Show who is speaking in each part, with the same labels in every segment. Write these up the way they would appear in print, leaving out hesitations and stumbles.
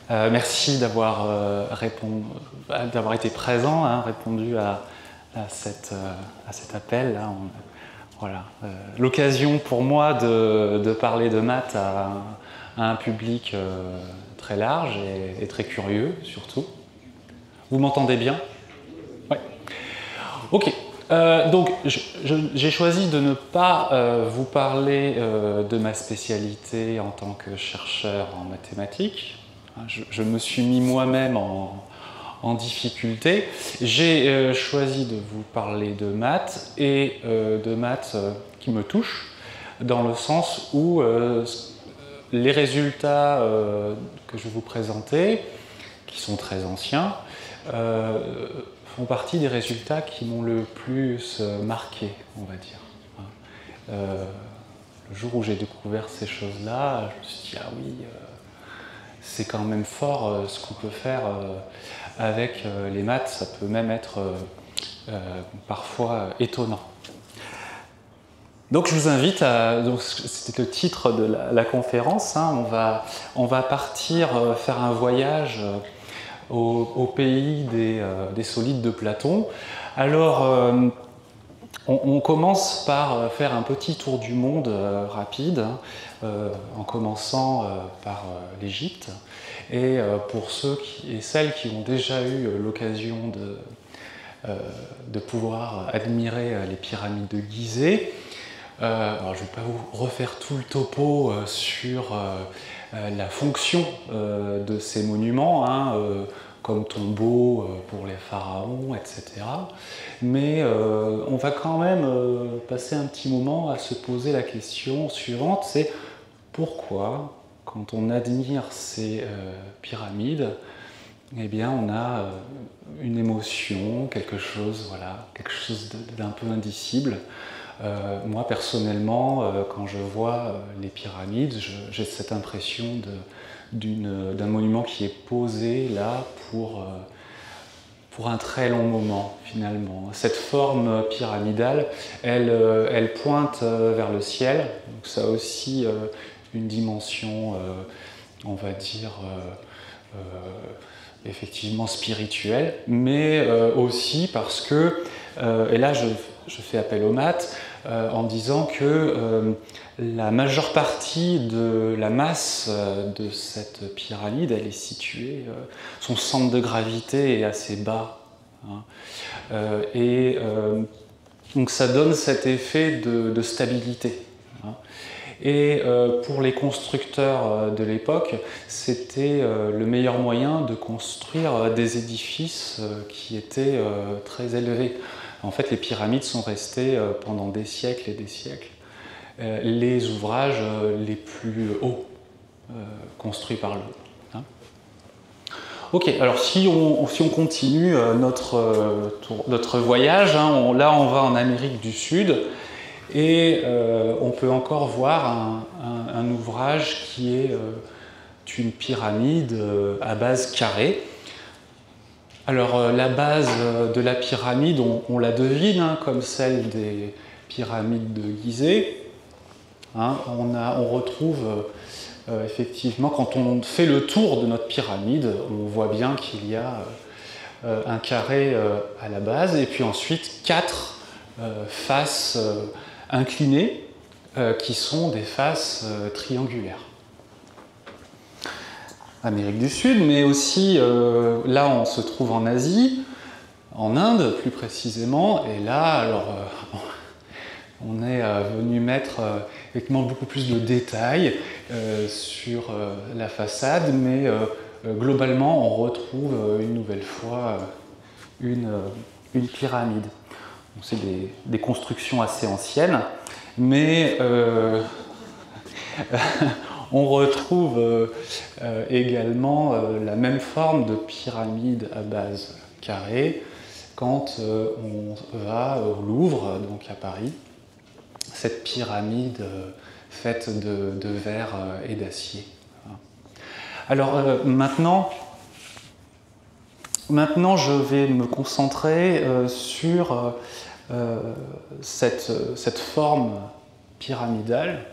Speaker 1: Merci d'avoir été présent, hein, répondu à cet appel. Là. Voilà. L'occasion pour moi de parler de maths à un public très large et très curieux, surtout. Vous m'entendez bien? Oui. Ok. Donc, j'ai choisi de ne pas vous parler de ma spécialité en tant que chercheur en mathématiques. Je me suis mis moi-même en difficulté. J'ai choisi de vous parler de maths et de maths qui me touchent, dans le sens où les résultats que je vais vous présenter, qui sont très anciens, font partie des résultats qui m'ont le plus marqué, on va dire. Le jour où j'ai découvert ces choses-là, je me suis dit, ah oui, c'est quand même fort ce qu'on peut faire avec les maths, ça peut même être parfois étonnant. Donc je vous invite à, c'était le titre de la conférence, hein, on va partir faire un voyage au pays des solides de Platon. Alors on commence par faire un petit tour du monde rapide, en commençant par l'Égypte. Et pour ceux et celles qui ont déjà eu l'occasion de pouvoir admirer les pyramides de Gizeh, alors je ne vais pas vous refaire tout le topo sur la fonction de ces monuments, hein, comme tombeaux pour les pharaons, etc. Mais on va quand même passer un petit moment à se poser la question suivante, c'est pourquoi, quand on admire ces pyramides, eh bien on a une émotion, quelque chose d'un peu indicible. Moi personnellement, quand je vois les pyramides, j'ai cette impression d'un monument qui est posé là pour un très long moment finalement. Cette forme pyramidale, elle pointe vers le ciel, donc ça a aussi une dimension, on va dire, effectivement spirituelle, mais aussi parce que, et là je fais appel aux maths, en disant que la majeure partie de la masse de cette pyramide, elle est située, son centre de gravité est assez bas. Hein, donc ça donne cet effet de stabilité. Hein. Et pour les constructeurs de l'époque, c'était le meilleur moyen de construire des édifices qui étaient très élevés. En fait, les pyramides sont restées pendant des siècles et des siècles les ouvrages les plus hauts construits par l'homme. Hein. Ok, alors si on continue notre voyage, hein, là on va en Amérique du Sud et on peut encore voir un ouvrage qui est une pyramide à base carrée. Alors la base de la pyramide, on la devine, hein, comme celle des pyramides de Gizeh. Hein, on retrouve effectivement, quand on fait le tour de notre pyramide, on voit bien qu'il y a un carré à la base et puis ensuite 4 faces inclinées qui sont des faces triangulaires. Amérique du Sud, mais aussi là on se trouve en Asie, en Inde plus précisément, et là alors on est venu mettre effectivement beaucoup plus de détails sur la façade, mais globalement on retrouve une nouvelle fois une pyramide. C'est des constructions assez anciennes, mais on retrouve également la même forme de pyramide à base carrée quand on va au Louvre, donc à Paris, cette pyramide faite de verre et d'acier. Alors maintenant, je vais me concentrer sur cette forme pyramidale.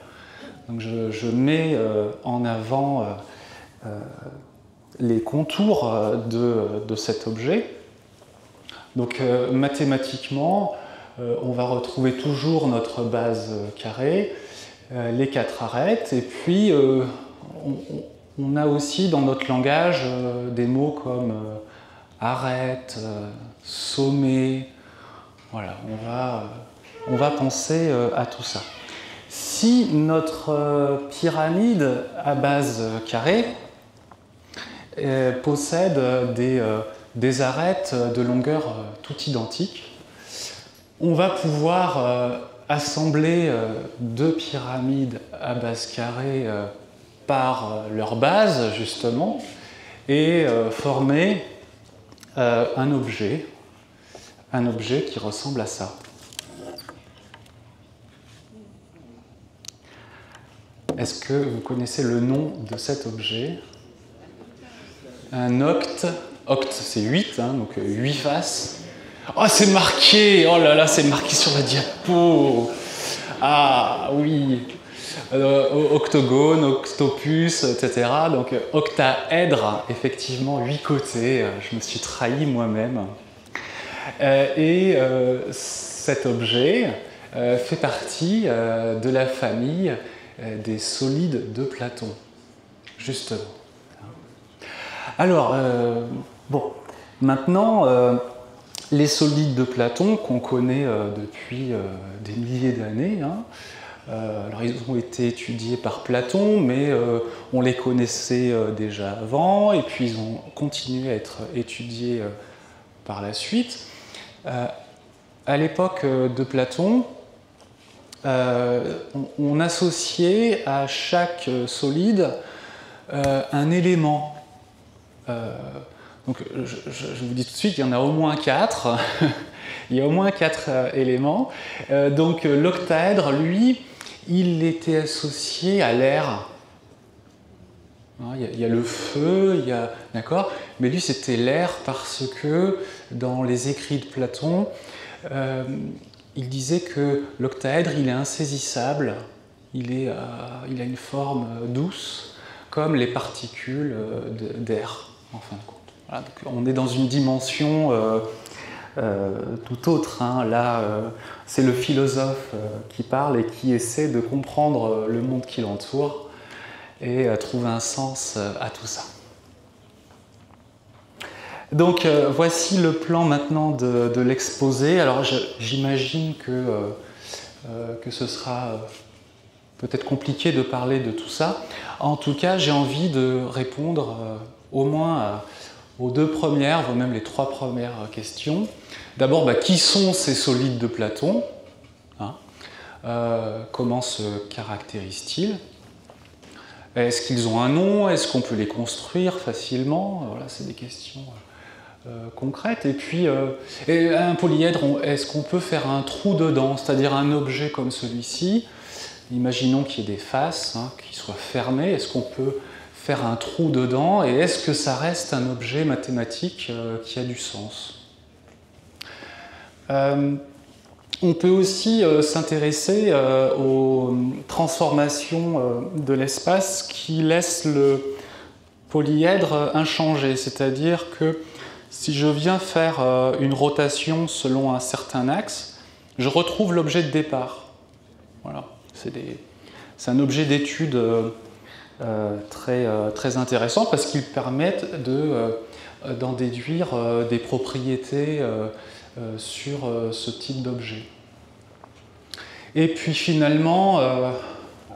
Speaker 1: Donc je mets en avant les contours de cet objet. Donc mathématiquement, on va retrouver toujours notre base carrée, les 4 arêtes, et puis on a aussi dans notre langage des mots comme arête, sommet. Voilà, on va penser à tout ça. Si notre pyramide à base carrée possède des arêtes de longueur toutes identiques, on va pouvoir assembler 2 pyramides à base carrée par leur base, justement, et former un objet qui ressemble à ça. Est-ce que vous connaissez le nom de cet objet? Un octe. Octe, c'est 8, hein, donc 8 faces. Oh, c'est marqué! Oh là là, c'est marqué sur la diapo! Ah, oui! Octogone, octopus, etc. Donc, octaèdre, effectivement, 8 côtés. Je me suis trahi moi-même. Cet objet fait partie de la famille des solides de Platon, justement. Alors, bon, maintenant, les solides de Platon qu'on connaît depuis des milliers d'années, hein, alors ils ont été étudiés par Platon, mais on les connaissait déjà avant, et puis ils ont continué à être étudiés par la suite. À l'époque de Platon, on associait à chaque solide un élément. Donc, je vous dis tout de suite, il y en a au moins 4. Il y a au moins 4 éléments. Donc, l'octaèdre, lui, il était associé à l'air. Il y a le feu, d'accord, mais lui, c'était l'air parce que dans les écrits de Platon, il disait que l'octaèdre, il est insaisissable, il a une forme douce, comme les particules d'air, en fin de compte. Voilà, donc on est dans une dimension tout autre. Hein. Là, c'est le philosophe qui parle et qui essaie de comprendre le monde qui l'entoure et trouver un sens à tout ça. Donc voici le plan maintenant de l'exposé. Alors j'imagine que ce sera peut-être compliqué de parler de tout ça. En tout cas, j'ai envie de répondre au moins aux 2 premières, voire même les 3 premières questions. D'abord, qui sont ces solides de Platon, hein, comment se caractérisent-ils? Est-ce qu'ils ont un nom? Est-ce qu'on peut les construire facilement? Voilà, c'est des questions concrètes. Et puis, un polyèdre, est-ce qu'on peut faire un trou dedans? C'est-à-dire un objet comme celui-ci, imaginons qu'il y ait des faces qui soient fermées, est-ce qu'on peut faire un trou dedans? Et est-ce que ça reste un objet mathématique qui a du sens? On peut aussi s'intéresser aux transformations de l'espace qui laissent le polyèdre inchangé, c'est-à-dire que si je viens faire une rotation selon un certain axe, je retrouve l'objet de départ. Voilà, c'est un objet d'étude très intéressant parce qu'ils permettent d'en déduire des propriétés sur ce type d'objet. Et puis finalement,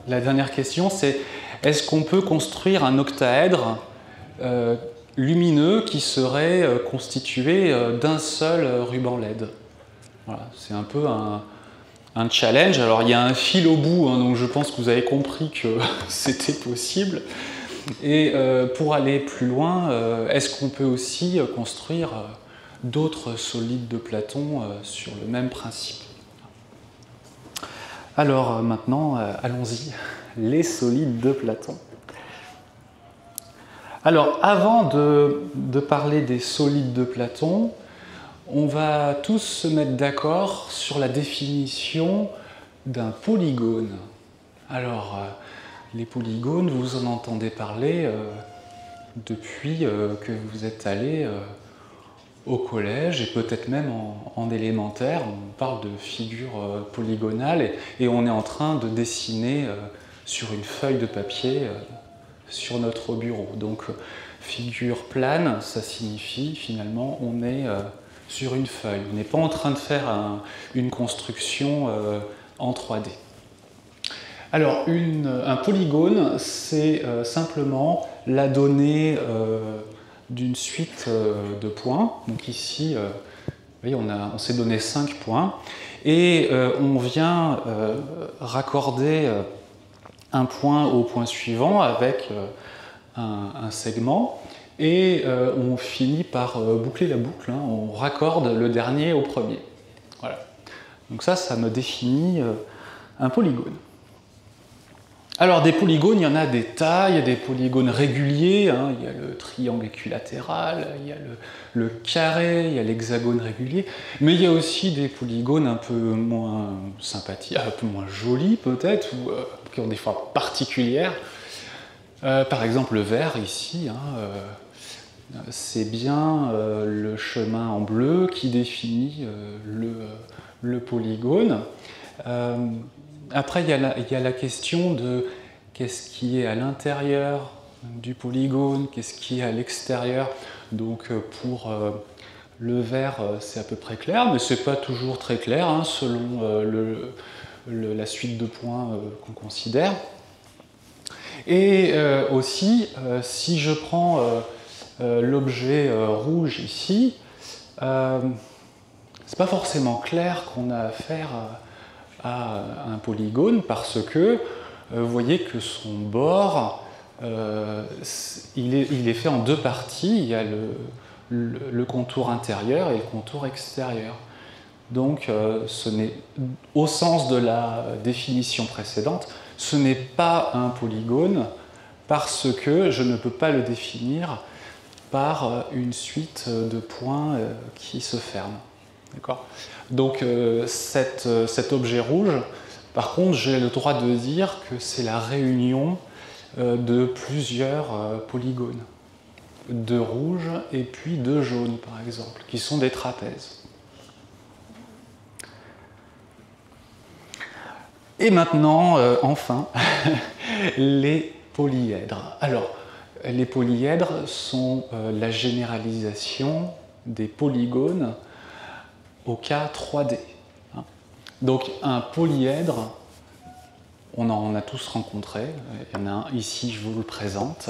Speaker 1: la dernière question, c'est est-ce qu'on peut construire un octaèdre lumineux qui serait constitué d'un seul ruban LED? Voilà, c'est un peu un challenge. Alors il y a un fil au bout, hein, donc je pense que vous avez compris que c'était possible. Et pour aller plus loin, est-ce qu'on peut aussi construire d'autres solides de Platon sur le même principe? Alors maintenant, allons-y, les solides de Platon. Alors avant de parler des solides de Platon, on va tous se mettre d'accord sur la définition d'un polygone. Alors, les polygones, vous en entendez parler depuis que vous êtes allé au collège et peut-être même en élémentaire. On parle de figures polygonales et on est en train de dessiner sur une feuille de papier sur notre bureau. Donc figure plane, ça signifie finalement on est sur une feuille. On n'est pas en train de faire une construction en 3D. Alors un polygone, c'est simplement la donnée d'une suite de points. Donc ici, vous voyez, on s'est donné 5 points et on vient raccorder un point au point suivant avec un segment et on finit par boucler la boucle, hein, on raccorde le dernier au premier. Voilà. Donc ça me définit un polygone. Alors des polygones, il y en a des tas, il y a des polygones réguliers, hein, il y a le triangle équilatéral, il y a le carré, il y a l'hexagone régulier, mais il y a aussi des polygones un peu moins sympathiques, un peu moins jolis peut-être, ou qui ont des formes particulières. Par exemple le vert ici, hein, c'est bien le chemin en bleu qui définit le polygone. Après, il y a la question de qu'est-ce qui est à l'intérieur du polygone, qu'est-ce qui est à l'extérieur. Donc pour le vert, c'est à peu près clair, mais ce n'est pas toujours très clair, hein, selon la suite de points qu'on considère. Et aussi, si je prends l'objet rouge ici, c'est pas forcément clair qu'on a affaire à un polygone parce que vous voyez que son bord il est fait en deux parties. Il y a le contour intérieur et le contour extérieur. Donc au sens de la définition précédente, ce n'est pas un polygone parce que je ne peux pas le définir par une suite de points qui se ferment. D'accord ? Donc cet objet rouge, par contre, j'ai le droit de dire que c'est la réunion de plusieurs polygones, de rouge et puis de jaune par exemple, qui sont des trapèzes. Et maintenant, enfin, les polyèdres. Alors, les polyèdres sont la généralisation des polygones au cas 3D. Donc un polyèdre, on en a tous rencontré, il y en a un ici, je vous le présente,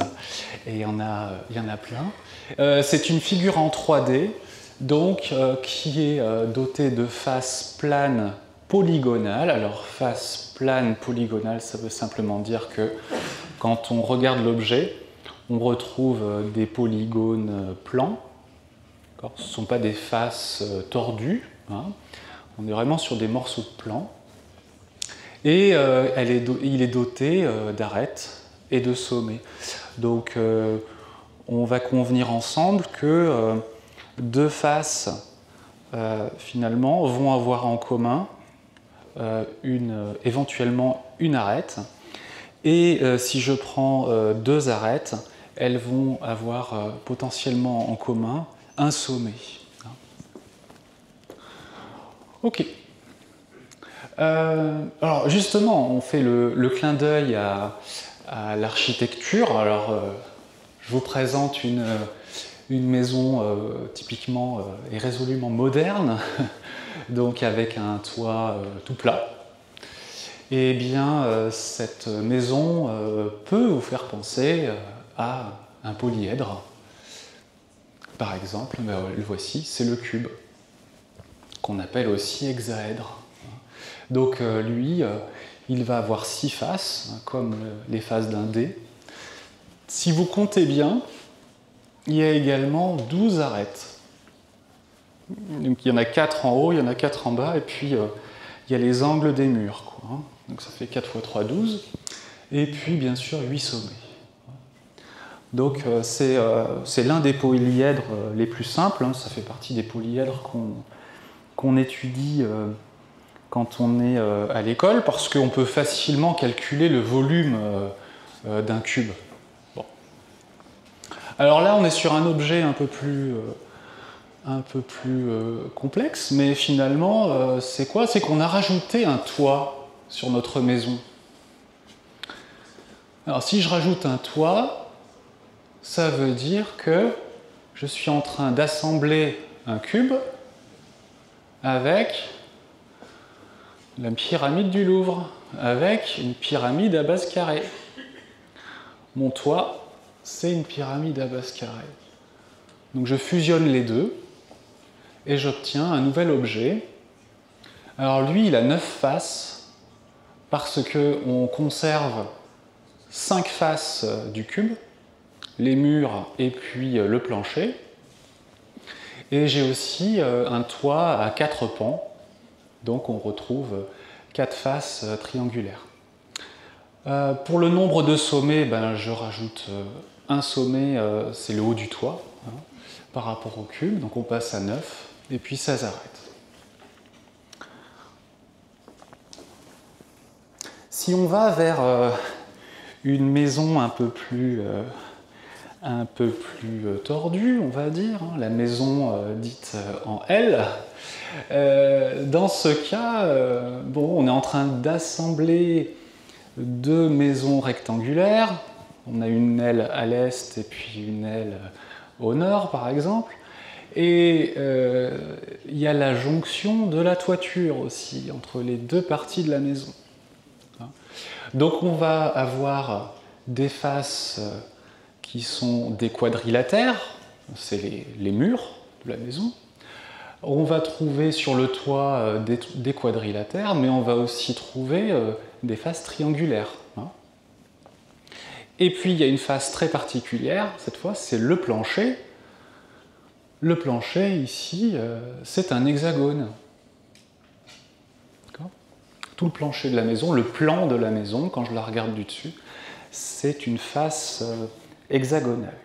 Speaker 1: et il y en a plein. C'est une figure en 3D, donc qui est dotée de faces planes polygonales. Alors face plane polygonale, ça veut simplement dire que quand on regarde l'objet, on retrouve des polygones plans. Ce ne sont pas des faces tordues, hein. On est vraiment sur des morceaux de plan. Et il est doté d'arêtes et de sommets. Donc on va convenir ensemble que deux faces finalement vont avoir en commun éventuellement une arête. Et si je prends deux arêtes, elles vont avoir potentiellement en commun un sommet. Ok. Alors justement, on fait le clin d'œil à l'architecture. Alors, je vous présente une maison typiquement et résolument moderne, donc avec un toit tout plat. Et bien, cette maison peut vous faire penser à un polyèdre. Par exemple, le voici, c'est le cube, qu'on appelle aussi hexaèdre. Donc lui, il va avoir 6 faces, comme les faces d'un dé. Si vous comptez bien, il y a également 12 arêtes. Donc il y en a 4 en haut, il y en a 4 en bas, et puis il y a les angles des murs, quoi. Donc ça fait 4 x 3, 12. Et puis bien sûr 8 sommets. Donc c'est l'un des polyèdres les plus simples, hein. Ça fait partie des polyèdres qu'on étudie quand on est à l'école, parce qu'on peut facilement calculer le volume d'un cube. Bon. Alors là, on est sur un objet un peu plus complexe, mais finalement, c'est quoi? C'est qu'on a rajouté un toit sur notre maison. Alors si je rajoute un toit, ça veut dire que je suis en train d'assembler un cube avec la pyramide du Louvre, avec une pyramide à base carrée. Mon toit, c'est une pyramide à base carrée. Donc je fusionne les deux et j'obtiens un nouvel objet. Alors lui, il a 9 faces parce qu'on conserve 5 faces du cube, les murs et puis le plancher. Et j'ai aussi un toit à 4 pans, donc on retrouve 4 faces triangulaires. Pour le nombre de sommets, ben, je rajoute un sommet, c'est le haut du toit, hein, par rapport au cube, donc on passe à 9, et puis ça s'arrête. Si on va vers une maison un peu plus tordue, on va dire, hein, la maison dite en L, dans ce cas, bon, on est en train d'assembler 2 maisons rectangulaires. On a une aile à l'est et puis une aile au nord, par exemple. Et il y a la jonction de la toiture aussi, entre les 2 parties de la maison. Donc on va avoir des faces qui sont des quadrilatères, c'est les murs de la maison. On va trouver sur le toit des quadrilatères, mais on va aussi trouver des faces triangulaires. Hein. Et puis il y a une face très particulière, cette fois c'est le plancher. Le plancher ici, c'est un hexagone. Tout le plancher de la maison, le plan de la maison, quand je la regarde du dessus, c'est une face hexagonale.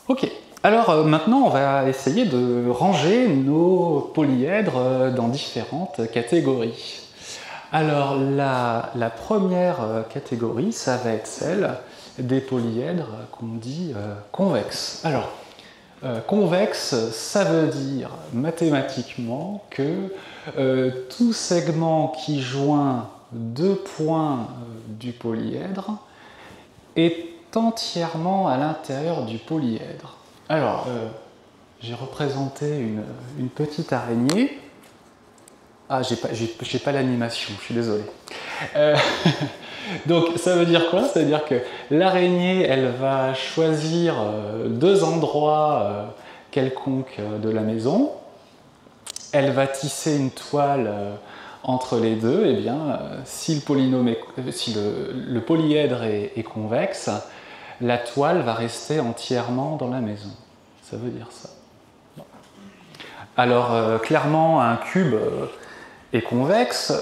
Speaker 1: Ok, alors maintenant on va essayer de ranger nos polyèdres dans différentes catégories. Alors la première catégorie, ça va être celle des polyèdres qu'on dit convexes. Alors, convexe, ça veut dire mathématiquement que tout segment qui joint 2 points du polyèdre est entièrement à l'intérieur du polyèdre. Alors, j'ai représenté une petite araignée. Ah, j'ai pas l'animation, je suis désolé. Donc ça veut dire quoi? Ça veut dire que l'araignée, elle va choisir 2 endroits quelconques de la maison. Elle va tisser une toile entre les deux. Et bien, si le polyèdre est convexe, la toile va rester entièrement dans la maison. Ça veut dire ça. Alors clairement, un cube est convexe.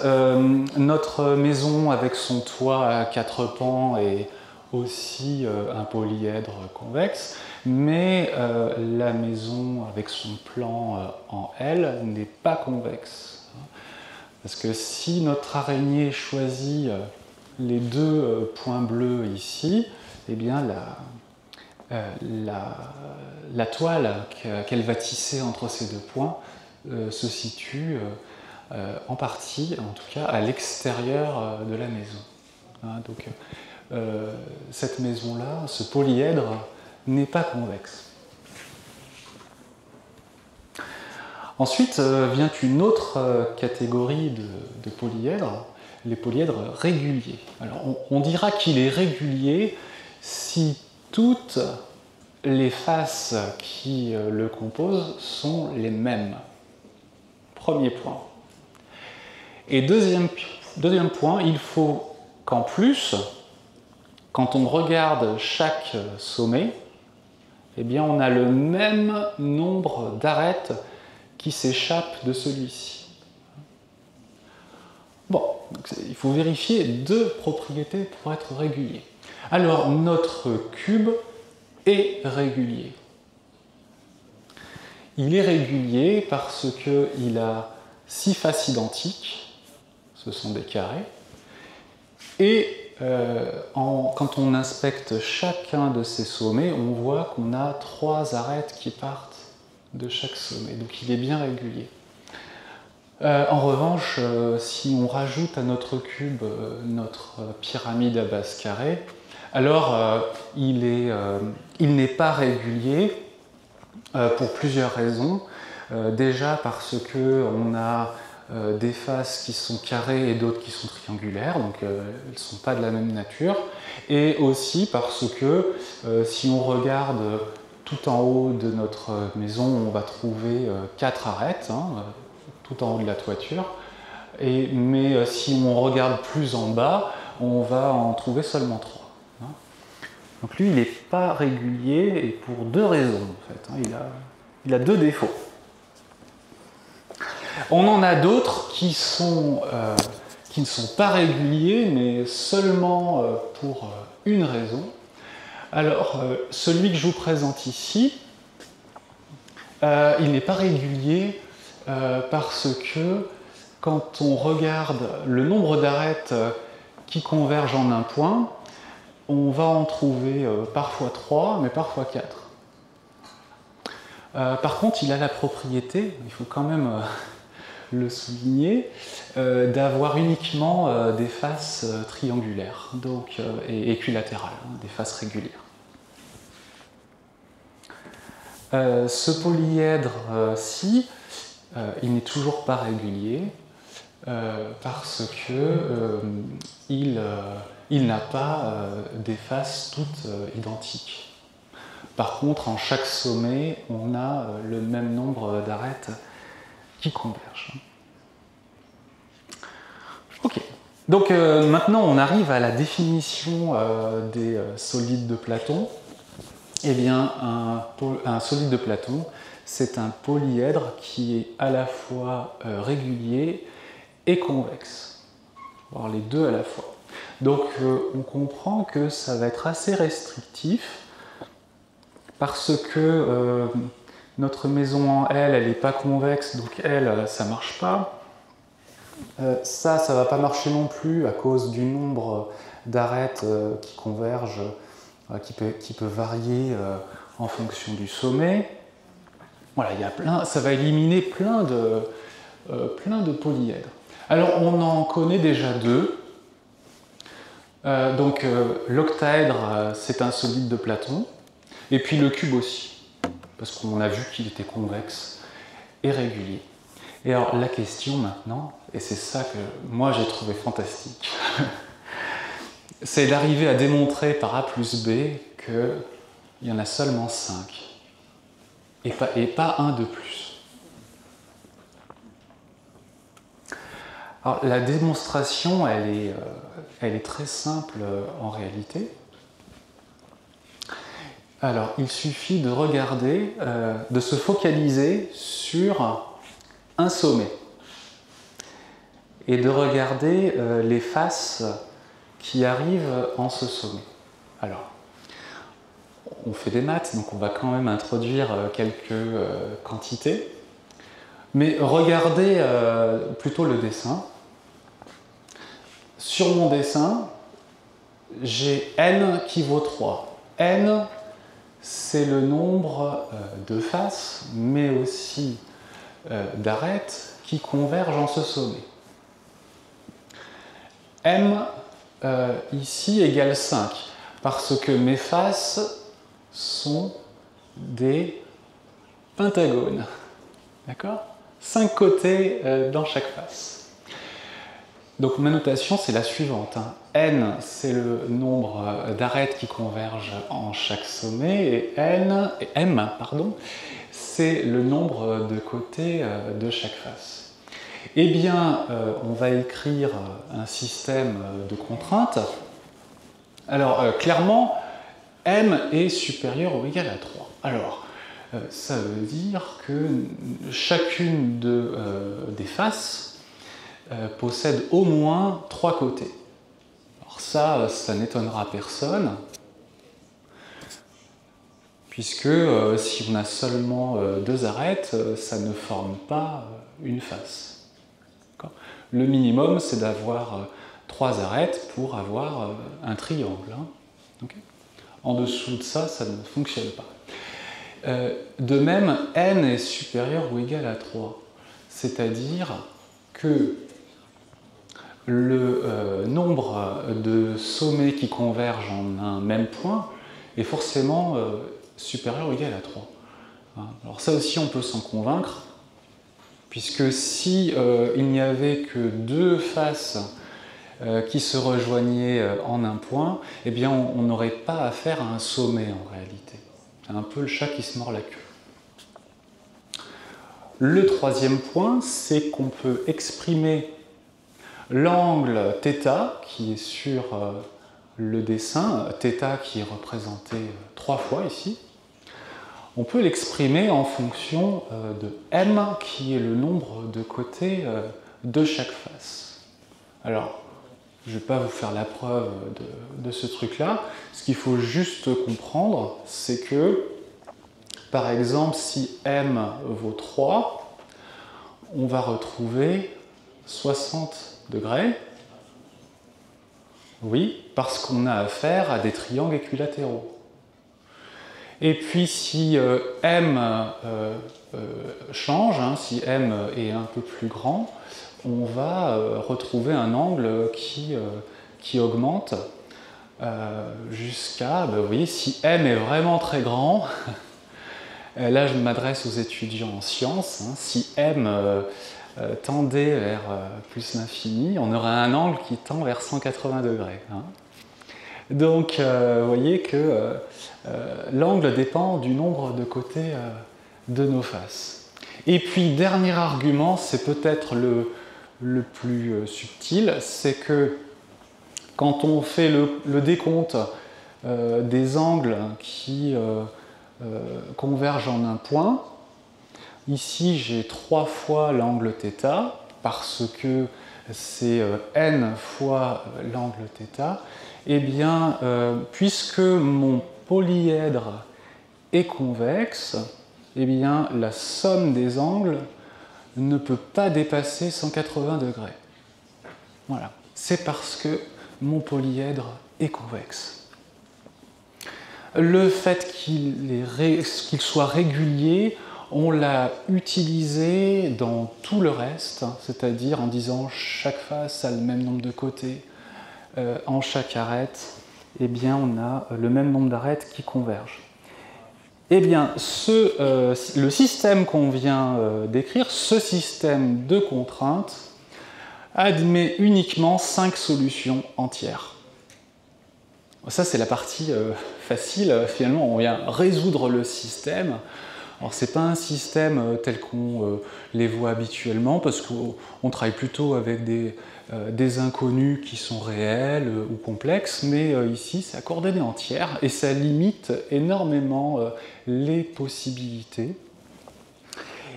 Speaker 1: Notre maison avec son toit à 4 pans est aussi un polyèdre convexe, mais la maison avec son plan en L n'est pas convexe. Parce que si notre araignée choisit les 2 points bleus ici, eh bien la toile qu'elle va tisser entre ces 2 points se situe en partie, en tout cas, à l'extérieur de la maison. Hein, donc, cette maison-là, ce polyèdre, n'est pas convexe. Ensuite vient une autre catégorie de polyèdres, les polyèdres réguliers. Alors, on dira qu'il est régulier si toutes les faces qui le composent sont les mêmes. Premier point. Et deuxième point, il faut qu'en plus, quand on regarde chaque sommet, eh bien on a le même nombre d'arêtes qui s'échappent de celui-ci. Bon, il faut vérifier 2 propriétés pour être régulier. Alors, notre cube est régulier. Il est régulier parce qu'il a 6 faces identiques, ce sont des carrés, Et quand on inspecte chacun de ces sommets, on voit qu'on a 3 arêtes qui partent de chaque sommet, donc il est bien régulier. En revanche, si on rajoute à notre cube notre pyramide à base carrée, alors il n'est pas régulier pour plusieurs raisons. Déjà parce qu'on a des faces qui sont carrées et d'autres qui sont triangulaires, donc elles ne sont pas de la même nature. Et aussi parce que si on regarde tout en haut de notre maison, on va trouver 4 arêtes, tout en haut de la toiture. Mais si on regarde plus en bas, on va en trouver seulement 3. Donc lui, il n'est pas régulier et pour 2 raisons en fait. Il a 2 défauts. On en a d'autres qui ne sont pas réguliers, mais seulement pour une raison. Alors, celui que je vous présente ici, il n'est pas régulier parce que quand on regarde le nombre d'arêtes qui convergent en un point, on va en trouver parfois 3, mais parfois 4. Par contre, il a la propriété, il faut quand même le souligner, d'avoir uniquement des faces triangulaires donc, et équilatérales, des faces régulières. Ce polyèdre-ci, il n'est toujours pas régulier parce qu'il n'a pas des faces toutes identiques. Par contre, en chaque sommet, on a le même nombre d'arêtes qui convergent. Ok. Donc maintenant, on arrive à la définition des solides de Platon. Eh bien, un solide de Platon, c'est un polyèdre qui est à la fois régulier et convexe. On va voir les deux à la fois. Donc, on comprend que ça va être assez restrictif parce que notre maison en L, elle n'est pas convexe, donc elle, ça ne marche pas. Ça ne va pas marcher non plus à cause du nombre d'arêtes qui convergent, qui peut varier en fonction du sommet. Voilà, ça va éliminer plein de polyèdres. Alors, on en connaît déjà 2. L'octaèdre, c'est un solide de Platon, et puis le cube aussi, parce qu'on a vu qu'il était convexe et régulier. Et alors, la question maintenant, et c'est ça que moi j'ai trouvé fantastique, c'est d'arriver à démontrer par A plus B qu'il y en a seulement 5, et pas un de plus. Alors, la démonstration, elle est très simple en réalité. Alors, il suffit de regarder, de se focaliser sur un sommet et de regarder les faces qui arrivent en ce sommet. Alors, on fait des maths, donc on va quand même introduire quelques quantités, mais regardez plutôt le dessin. Sur mon dessin, j'ai n qui vaut 3. N, c'est le nombre de faces, mais aussi d'arêtes qui convergent en ce sommet. M, ici, égale 5, parce que mes faces sont des pentagones. D'accord ? 5 côtés dans chaque face. Donc ma notation, c'est la suivante. N, c'est le nombre d'arêtes qui convergent en chaque sommet, et M, c'est le nombre de côtés de chaque face. Eh bien, on va écrire un système de contraintes. Alors, clairement, M est supérieur ou égal à 3. Alors, ça veut dire que chacune des faces possède au moins 3 côtés. Alors ça n'étonnera personne, puisque si on a seulement 2 arêtes, ça ne forme pas une face. Le minimum, c'est d'avoir 3 arêtes pour avoir un triangle. Hein. Okay. En dessous de ça, ça ne fonctionne pas. De même, n est supérieur ou égal à 3. C'est-à-dire que le nombre de sommets qui convergent en un même point est forcément supérieur ou égal à 3. Alors ça aussi, on peut s'en convaincre, puisque si il n'y avait que 2 faces qui se rejoignaient en un point, eh bien on n'aurait pas affaire à un sommet en réalité. C'est un peu le chat qui se mord la queue. Le troisième point, c'est qu'on peut exprimer l'angle θ qui est sur le dessin, θ qui est représenté 3 fois ici. On peut l'exprimer en fonction de m qui est le nombre de côtés de chaque face. Alors, je ne vais pas vous faire la preuve de ce truc-là. Ce qu'il faut juste comprendre, c'est que, par exemple, si m vaut 3, on va retrouver 60 degrés. Oui, parce qu'on a affaire à des triangles équilatéraux. Et puis si m change, hein, si m est un peu plus grand, on va retrouver un angle qui augmente jusqu'à, vous voyez, si m est vraiment très grand, là je m'adresse aux étudiants en sciences, hein, si m tendait vers plus l'infini, on aurait un angle qui tend vers 180 degrés. Hein. Donc vous voyez que l'angle dépend du nombre de côtés de nos faces. Et puis dernier argument, c'est peut-être le plus subtil, c'est que quand on fait le décompte des angles qui convergent en un point, ici j'ai 3 fois l'angle θ, parce que c'est n fois l'angle θ, eh bien, puisque mon polyèdre est convexe, eh bien, la somme des angles ne peut pas dépasser 180 degrés. Voilà. C'est parce que mon polyèdre est convexe. Le fait qu'il soit régulier, on l'a utilisé dans tout le reste, c'est-à-dire en disant chaque face a le même nombre de côtés, en chaque arête, eh bien, on a le même nombre d'arêtes qui convergent. Eh bien, le système qu'on vient d'écrire, ce système de contraintes, admet uniquement 5 solutions entières. Ça, c'est la partie facile. Finalement, on vient résoudre le système. Alors, ce n'est pas un système tel qu'on les voit habituellement, parce qu'on travaille plutôt avec des inconnus qui sont réels ou complexes, mais ici, c'est à coordonnées entières, et ça limite énormément les possibilités.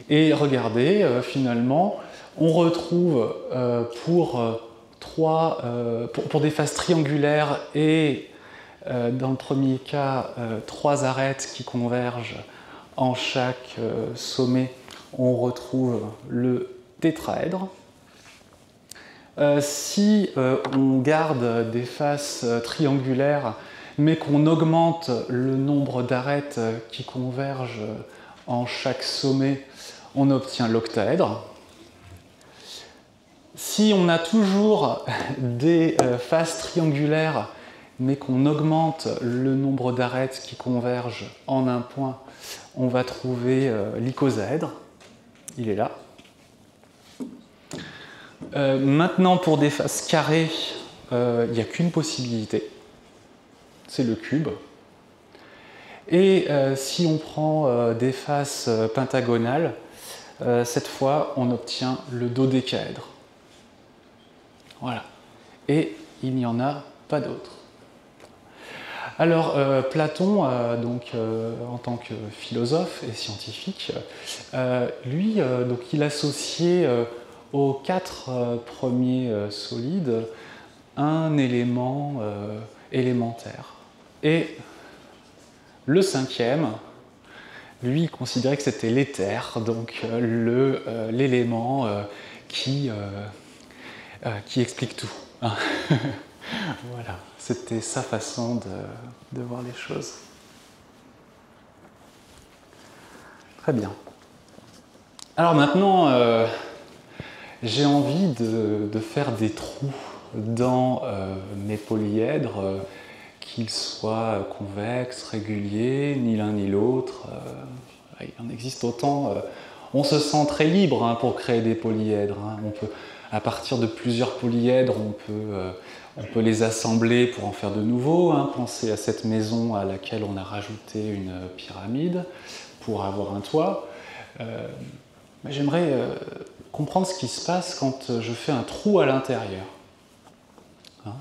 Speaker 1: Et regardez, finalement, on retrouve pour des faces triangulaires et dans le premier cas, 3 arêtes qui convergent en chaque sommet, on retrouve le tétraèdre. Si on garde des faces triangulaires, mais qu'on augmente le nombre d'arêtes qui convergent en chaque sommet, on obtient l'octaèdre. Si on a toujours des faces triangulaires, mais qu'on augmente le nombre d'arêtes qui convergent en un point, on va trouver l'icosaèdre. Il est là. Maintenant, pour des faces carrées, il n'y a qu'une possibilité, c'est le cube. Et si on prend des faces pentagonales, cette fois, on obtient le dodécaèdre. Voilà. Et il n'y en a pas d'autre. Alors, Platon, en tant que philosophe et scientifique, lui, il associait aux 4 premiers solides un élément élémentaire. Et le 5e, lui, il considérait que c'était l'éther, donc l'élément qui explique tout. Voilà, c'était sa façon de voir les choses. Très bien. Alors maintenant, j'ai envie de faire des trous dans mes polyèdres, qu'ils soient convexes, réguliers, ni l'un ni l'autre. Il en existe autant. On se sent très libre hein, pour créer des polyèdres. Hein. On peut, à partir de plusieurs polyèdres, on peut les assembler pour en faire de nouveaux. Hein. Pensez à cette maison à laquelle on a rajouté une pyramide pour avoir un toit. J'aimerais comprendre ce qui se passe quand je fais un trou à l'intérieur. Hein.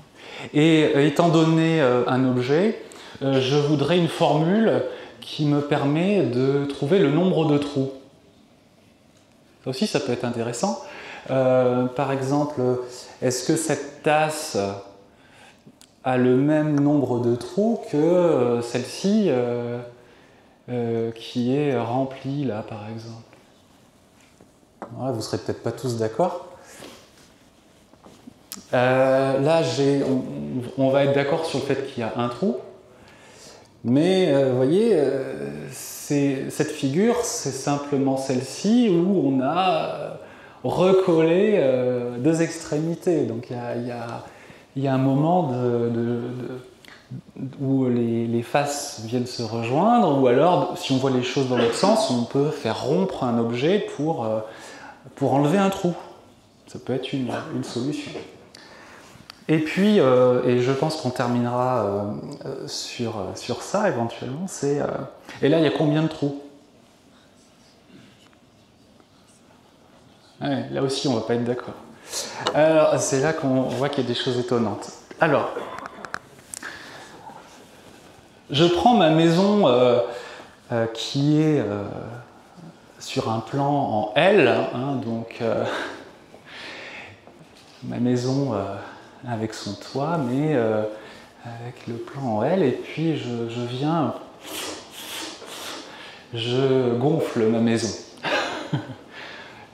Speaker 1: Et étant donné un objet, je voudrais une formule qui me permet de trouver le nombre de trous. Ça aussi, ça peut être intéressant. Par exemple, est-ce que cette tasse a le même nombre de trous que celle-ci qui est remplie là, par exemple? Voilà, vous ne serez peut-être pas tous d'accord. Là, on va être d'accord sur le fait qu'il y a un trou. Mais vous voyez, cette figure, c'est simplement celle-ci où on a recollé deux extrémités. Donc il y a un moment où les faces viennent se rejoindre, ou alors, si on voit les choses dans l'autre sens, on peut faire rompre un objet pour enlever un trou. Ça peut être une solution. Et puis, et je pense qu'on terminera sur ça éventuellement, et là, il y a combien de trous? Ouais, là aussi, on ne va pas être d'accord. Alors, c'est là qu'on voit qu'il y a des choses étonnantes. Alors, je prends ma maison qui est sur un plan en L, hein, donc ma maison avec son toit, mais avec le plan en L, et puis je gonfle ma maison.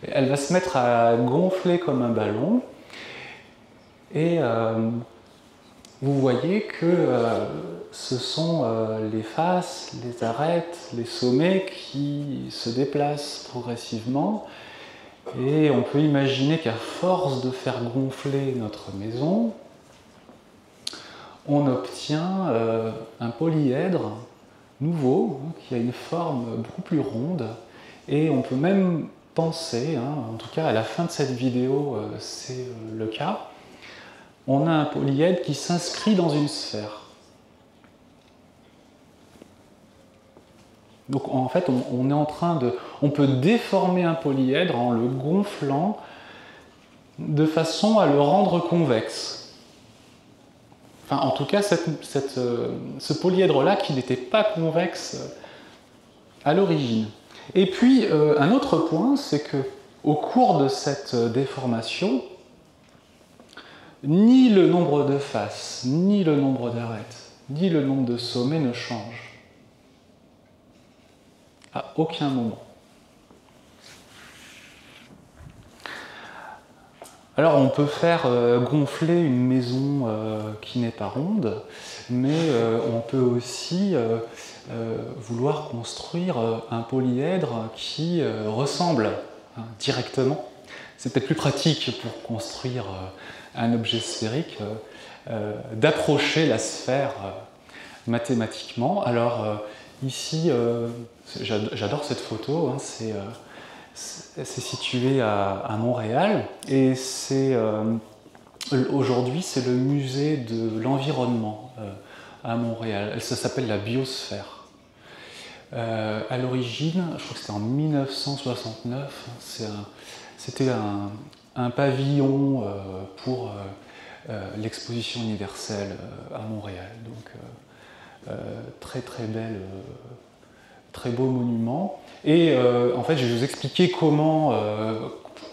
Speaker 1: Elle va se mettre à gonfler comme un ballon, et vous voyez que ce sont les faces, les arêtes, les sommets qui se déplacent progressivement. Et on peut imaginer qu'à force de faire gonfler notre maison, on obtient un polyèdre nouveau, hein, qui a une forme beaucoup plus ronde. Et on peut même penser, hein, en tout cas à la fin de cette vidéo, c'est le cas, on a un polyèdre qui s'inscrit dans une sphère. Donc en fait, on est en train on peut déformer un polyèdre en le gonflant de façon à le rendre convexe. Enfin, en tout cas, ce polyèdre-là qui n'était pas convexe à l'origine. Et puis, un autre point, c'est que au cours de cette déformation, ni le nombre de faces, ni le nombre d'arêtes, ni le nombre de sommets ne changent. À aucun moment. Alors on peut faire gonfler une maison qui n'est pas ronde, mais on peut aussi vouloir construire un polyèdre qui ressemble hein, directement. C'est peut-être plus pratique pour construire un objet sphérique d'approcher la sphère mathématiquement. Alors ici, j'adore cette photo, hein, c'est situé à Montréal, et aujourd'hui c'est le musée de l'environnement à Montréal. Ça s'appelle la biosphère. À l'origine, je crois que c'était en 1969, c'était un pavillon pour l'exposition universelle à Montréal. Donc très très belle, très beau monument. Et en fait, je vais vous expliquer comment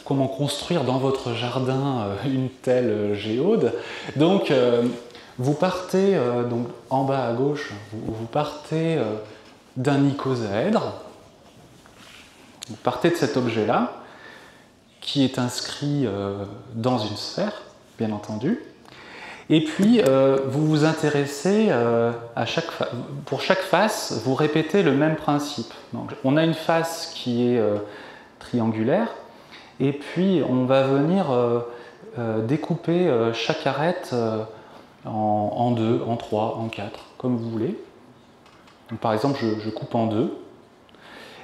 Speaker 1: construire dans votre jardin une telle géode. Donc, vous partez, donc, en bas à gauche, vous partez d'un icosaèdre. Vous partez de cet objet-là, qui est inscrit dans une sphère, bien entendu. Et puis, vous vous intéressez pour chaque face, vous répétez le même principe. Donc, on a une face qui est triangulaire, et puis on va venir découper chaque arête en 2, en 3, en 4, comme vous voulez. Donc, par exemple, je coupe en 2,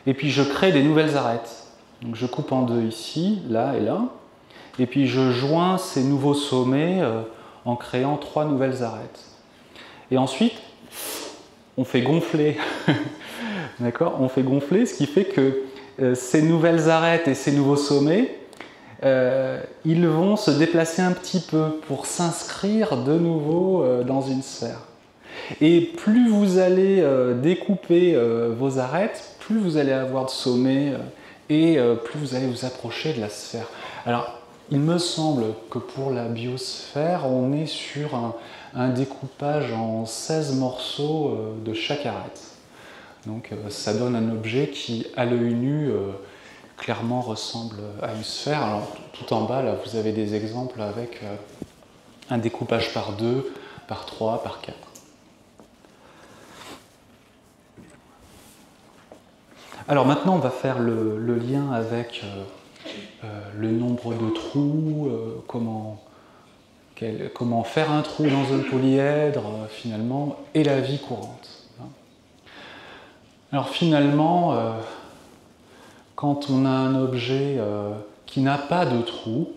Speaker 1: et puis je crée des nouvelles arêtes. Donc, je coupe en 2 ici, là et là, et puis je joins ces nouveaux sommets en créant 3 nouvelles arêtes. Et ensuite, on fait gonfler, d'accord ? On fait gonfler, ce qui fait que ces nouvelles arêtes et ces nouveaux sommets, ils vont se déplacer un petit peu pour s'inscrire de nouveau dans une sphère. Et plus vous allez découper vos arêtes, plus vous allez avoir de sommets et plus vous allez vous approcher de la sphère. Alors, il me semble que pour la biosphère, on est sur un découpage en 16 morceaux de chaque arête. Donc ça donne un objet qui, à l'œil nu, clairement ressemble à une sphère. Alors tout en bas, là, vous avez des exemples avec un découpage par 2, par 3, par 4. Alors maintenant, on va faire le lien avec le nombre de trous, comment faire un trou dans un polyèdre, finalement, et la vie courante. Alors finalement, quand on a un objet qui n'a pas de trou,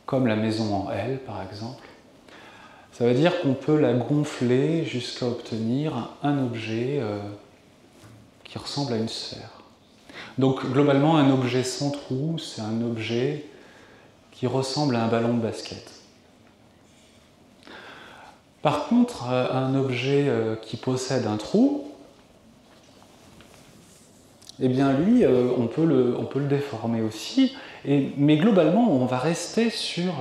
Speaker 1: comme la maison en L par exemple, ça veut dire qu'on peut la gonfler jusqu'à obtenir un objet qui ressemble à une sphère. Donc globalement, un objet sans trou, c'est un objet qui ressemble à un ballon de basket. Par contre, un objet qui possède un trou, eh bien lui, on peut le déformer aussi, mais globalement, on va rester sur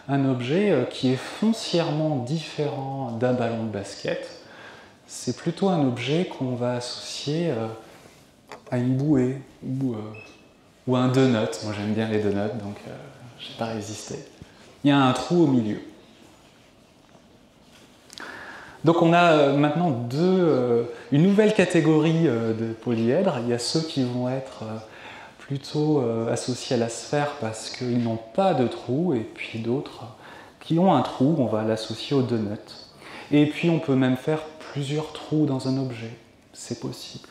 Speaker 1: un objet qui est foncièrement différent d'un ballon de basket. C'est plutôt un objet qu'on va associer à une bouée ou à un donut. Moi j'aime bien les donuts, donc je n'ai pas résisté. Il y a un trou au milieu. Donc on a maintenant une nouvelle catégorie de polyèdres. Il y a ceux qui vont être plutôt associés à la sphère parce qu'ils n'ont pas de trou, et puis d'autres qui ont un trou, on va l'associer au donut. Et puis on peut même faire plusieurs trous dans un objet, c'est possible.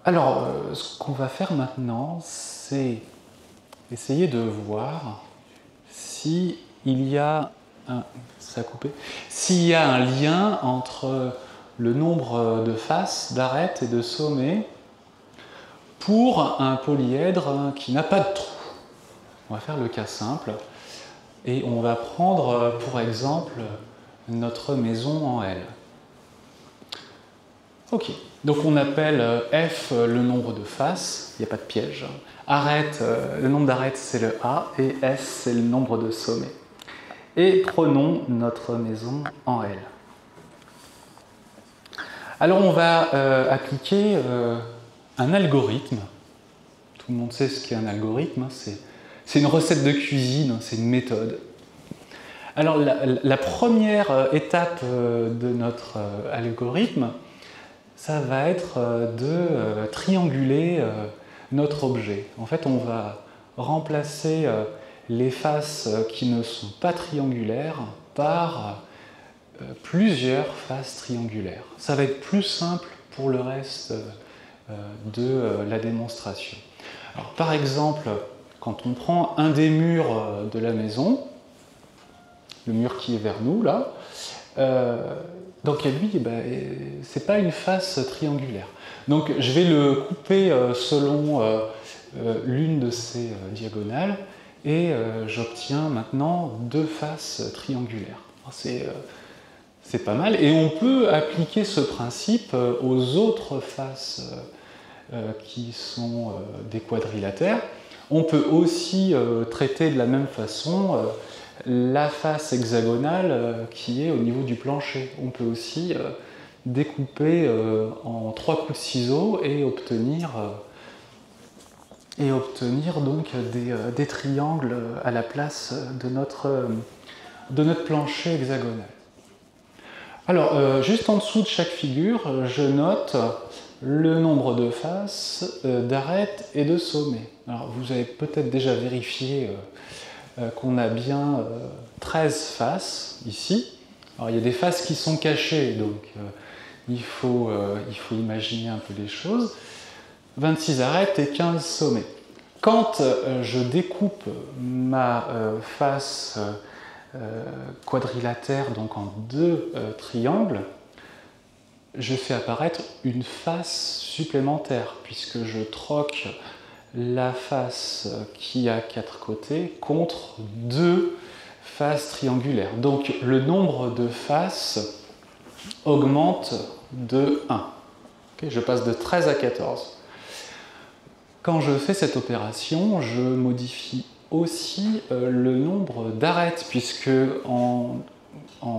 Speaker 1: Alors, ce qu'on va faire maintenant, c'est essayer de voir s'il y a s'il y a un lien entre le nombre de faces, d'arêtes et de sommets pour un polyèdre qui n'a pas de trou. On va faire le cas simple et on va prendre pour exemple notre maison en L. Ok, donc on appelle F le nombre de faces, il n'y a pas de piège. Arête, le nombre d'arêtes c'est le A et S c'est le nombre de sommets. Et prenons notre maison en L. Alors on va appliquer un algorithme. Tout le monde sait ce qu'est un algorithme, c'est une recette de cuisine, c'est une méthode. Alors la première étape de notre algorithme, ça va être de trianguler notre objet. En fait, on va remplacer les faces qui ne sont pas triangulaires par plusieurs faces triangulaires. Ça va être plus simple pour le reste de la démonstration. Alors, par exemple, quand on prend un des murs de la maison, le mur qui est vers nous là, donc lui, c'est pas une face triangulaire. Donc je vais le couper selon l'une de ces diagonales et j'obtiens maintenant deux faces triangulaires. C'est pas mal et on peut appliquer ce principe aux autres faces qui sont des quadrilatères. On peut aussi traiter de la même façon la face hexagonale qui est au niveau du plancher. On peut aussi découper en 3 coups de ciseaux et obtenir et obtenir donc des triangles à la place de notre plancher hexagonal. Alors, juste en dessous de chaque figure, je note le nombre de faces, d'arêtes et de sommets. Alors, vous avez peut-être déjà vérifié qu'on a bien 13 faces ici. Alors, il y a des faces qui sont cachées, donc il faut imaginer un peu les choses. 26 arêtes et 15 sommets. Quand je découpe ma face quadrilatère, donc en deux triangles, je fais apparaître une face supplémentaire, puisque je troque la face qui a 4 côtés contre 2 faces triangulaires. Donc le nombre de faces augmente de 1. Okay, je passe de 13 à 14. Quand je fais cette opération, je modifie aussi le nombre d'arêtes, puisque en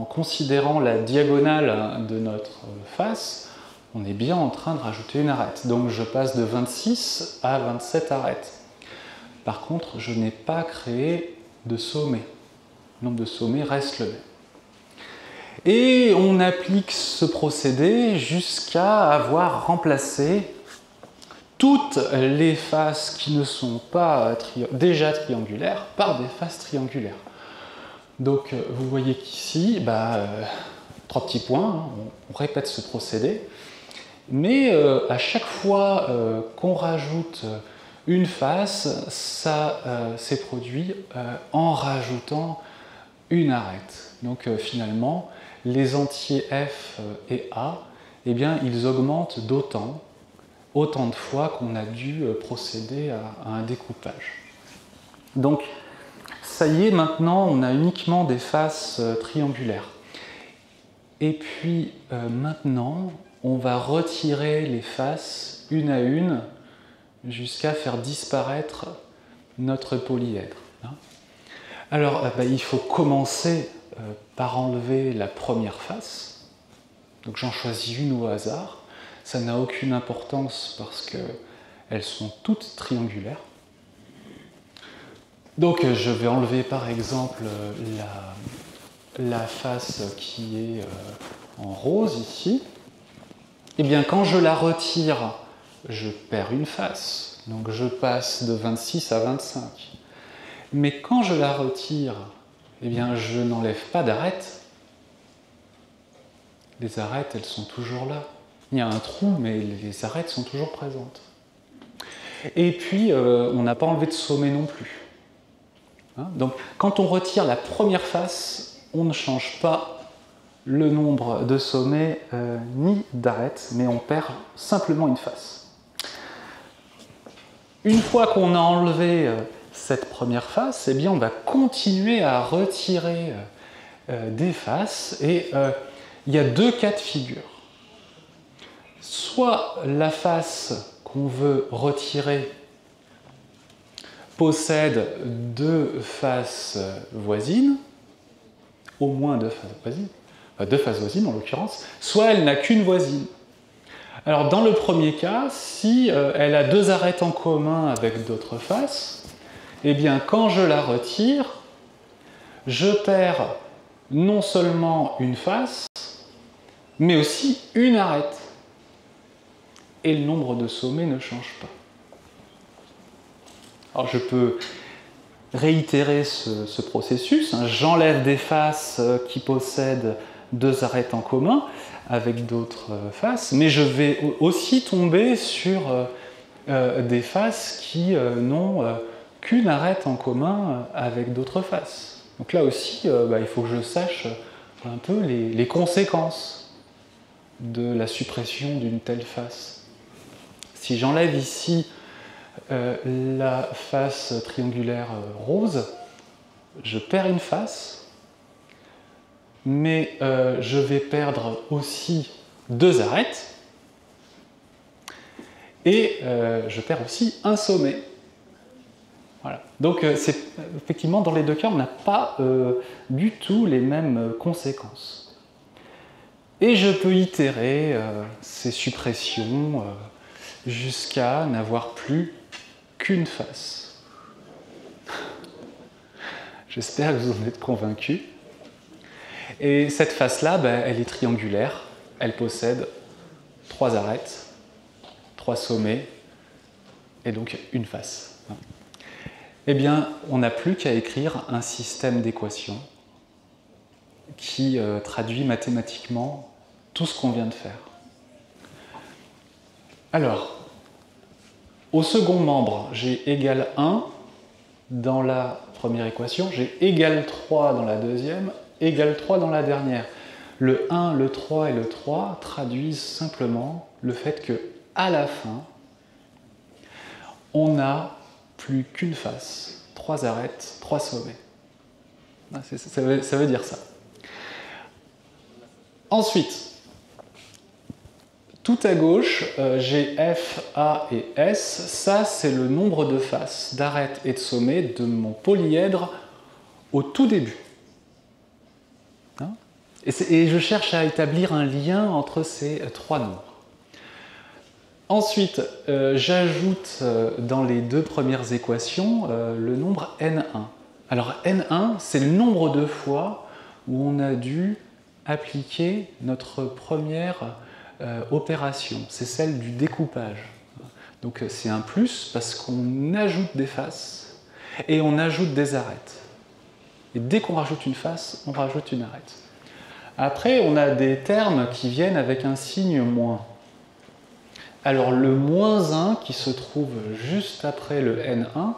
Speaker 1: considérant la diagonale de notre face, on est bien en train de rajouter une arête. Donc je passe de 26 à 27 arêtes. Par contre, je n'ai pas créé de sommet. Le nombre de sommets reste le même. Et on applique ce procédé jusqu'à avoir remplacé toutes les faces qui ne sont pas déjà triangulaires par des faces triangulaires. Donc vous voyez qu'ici, 3 petits points, hein, on répète ce procédé, mais à chaque fois qu'on rajoute une face, ça s'est produit en rajoutant une arête. Donc finalement, les entiers F et A, eh bien, ils augmentent d'autant de fois qu'on a dû procéder à un découpage. Donc, ça y est, maintenant, on a uniquement des faces triangulaires. Et puis, maintenant, on va retirer les faces une à une jusqu'à faire disparaître notre polyèdre. Alors, il faut commencer par enlever la première face. Donc, j'en choisis une au hasard. Ça n'a aucune importance parce qu'elles sont toutes triangulaires. Donc je vais enlever par exemple la face qui est en rose ici. Et bien quand je la retire, je perds une face. Donc je passe de 26 à 25. Mais quand je la retire, eh bien je n'enlève pas d'arêtes. Les arêtes, elles sont toujours là. Il y a un trou, mais les arêtes sont toujours présentes. Et puis, on n'a pas enlevé de sommet non plus. Hein, donc, quand on retire la première face, on ne change pas le nombre de sommets ni d'arêtes, mais on perd simplement une face. Une fois qu'on a enlevé cette première face, eh bien, on va continuer à retirer des faces. Et il y a 2 cas de figure. Soit la face qu'on veut retirer possède 2 faces voisines, au moins 2 faces voisines, 2 faces voisines en l'occurrence, soit elle n'a qu'une voisine. Alors dans le premier cas, si elle a 2 arêtes en commun avec d'autres faces, eh bien quand je la retire, je perds non seulement une face, mais aussi une arête. Et le nombre de sommets ne change pas. Alors je peux réitérer ce processus. Hein. J'enlève des faces qui possèdent 2 arêtes en commun avec d'autres faces, mais je vais aussi tomber sur des faces qui n'ont qu'une arête en commun avec d'autres faces. Donc là aussi, il faut que je sache un peu les conséquences de la suppression d'une telle face. Si j'enlève ici la face triangulaire rose, je perds une face, mais je vais perdre aussi 2 arêtes, et je perds aussi un sommet. Voilà. Donc effectivement, dans les 2 cas, on n'a pas du tout les mêmes conséquences. Et je peux itérer ces suppressions jusqu'à n'avoir plus qu'une face. J'espère que vous en êtes convaincus. Et cette face-là, elle est triangulaire. Elle possède 3 arêtes, 3 sommets, et donc une face. Eh bien, on n'a plus qu'à écrire un système d'équations qui traduit mathématiquement tout ce qu'on vient de faire. Alors, au second membre, j'ai égal 1 dans la première équation, j'ai égal 3 dans la deuxième, égal 3 dans la dernière. Le 1, le 3 et le 3 traduisent simplement le fait que à la fin, on n'a plus qu'une face, 3 arêtes, 3 sommets. Ça veut dire ça. Ensuite, tout à gauche, j'ai F, A et S. Ça, c'est le nombre de faces, d'arêtes et de sommets de mon polyèdre au tout début. Hein? Et je cherche à établir un lien entre ces 3 nombres. Ensuite, j'ajoute dans les 2 premières équations le nombre N1. Alors N1, c'est le nombre de fois où on a dû appliquer notre première opération. C'est celle du découpage. Donc c'est un plus parce qu'on ajoute des faces et on ajoute des arêtes. Et dès qu'on rajoute une face, on rajoute une arête. Après, on a des termes qui viennent avec un signe moins. Alors le moins 1 qui se trouve juste après le N1,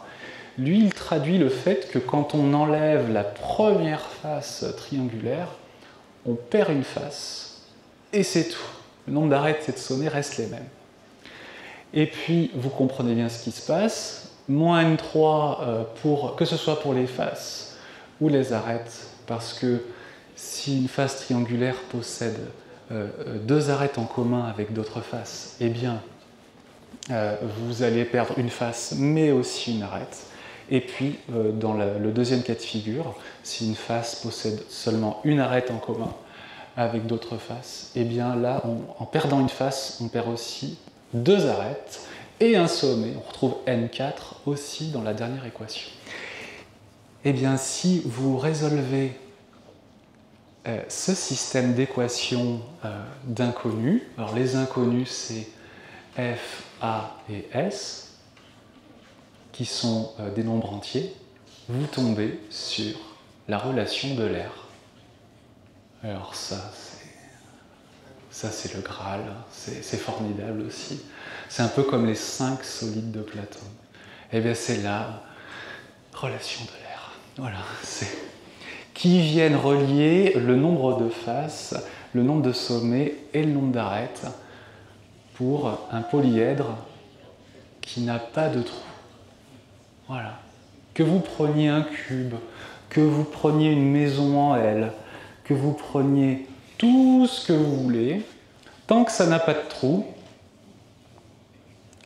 Speaker 1: lui il traduit le fait que quand on enlève la première face triangulaire, on perd une face et c'est tout. Le nombre d'arêtes et de sommets restent les mêmes. Et puis vous comprenez bien ce qui se passe, moins N3 que ce soit pour les faces ou les arêtes, parce que si une face triangulaire possède 2 arêtes en commun avec d'autres faces, eh bien, vous allez perdre une face, mais aussi une arête. Et puis, dans le deuxième cas de figure, si une face possède seulement une arête en commun avec d'autres faces, eh bien là, en perdant une face, on perd aussi 2 arêtes et un sommet. On retrouve N4 aussi dans la dernière équation. Eh bien, si vous résolvez ce système d'équations d'inconnus, alors les inconnus c'est F, A et S, qui sont des nombres entiers, vous tombez sur la relation de l'air. Alors ça c'est le Graal, c'est formidable aussi. C'est un peu comme les 5 solides de Platon. Eh bien c'est la relation de l'air. Voilà, qui viennent relier le nombre de faces, le nombre de sommets et le nombre d'arêtes pour un polyèdre qui n'a pas de trou. Voilà. Que vous preniez un cube, que vous preniez une maison en L, que vous preniez tout ce que vous voulez, tant que ça n'a pas de trou,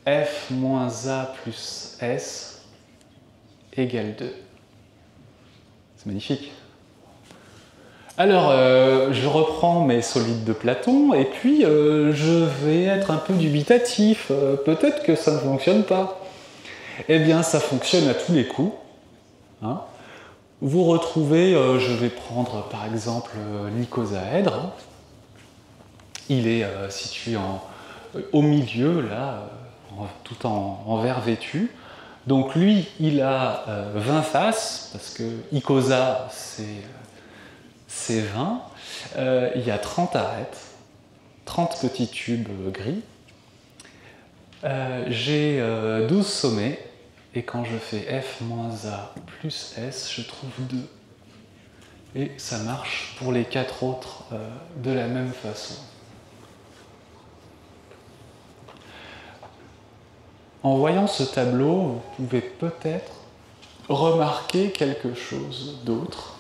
Speaker 1: F moins A plus S égale 2. C'est magnifique. Alors, je reprends mes solides de Platon, et puis je vais être un peu dubitatif. Peut-être que ça ne fonctionne pas. Eh bien, ça fonctionne à tous les coups. Hein. Vous retrouvez, je vais prendre par exemple l'icosaèdre. Il est situé au milieu, là, tout en verre vêtu. Donc lui, il a 20 faces, parce que icosa, c'est 20. Il y a 30 arêtes, 30 petits tubes gris. J'ai 12 sommets, et quand je fais F moins A plus S, je trouve 2. Et ça marche pour les 4 autres de la même façon. En voyant ce tableau, vous pouvez peut-être remarquer quelque chose d'autre.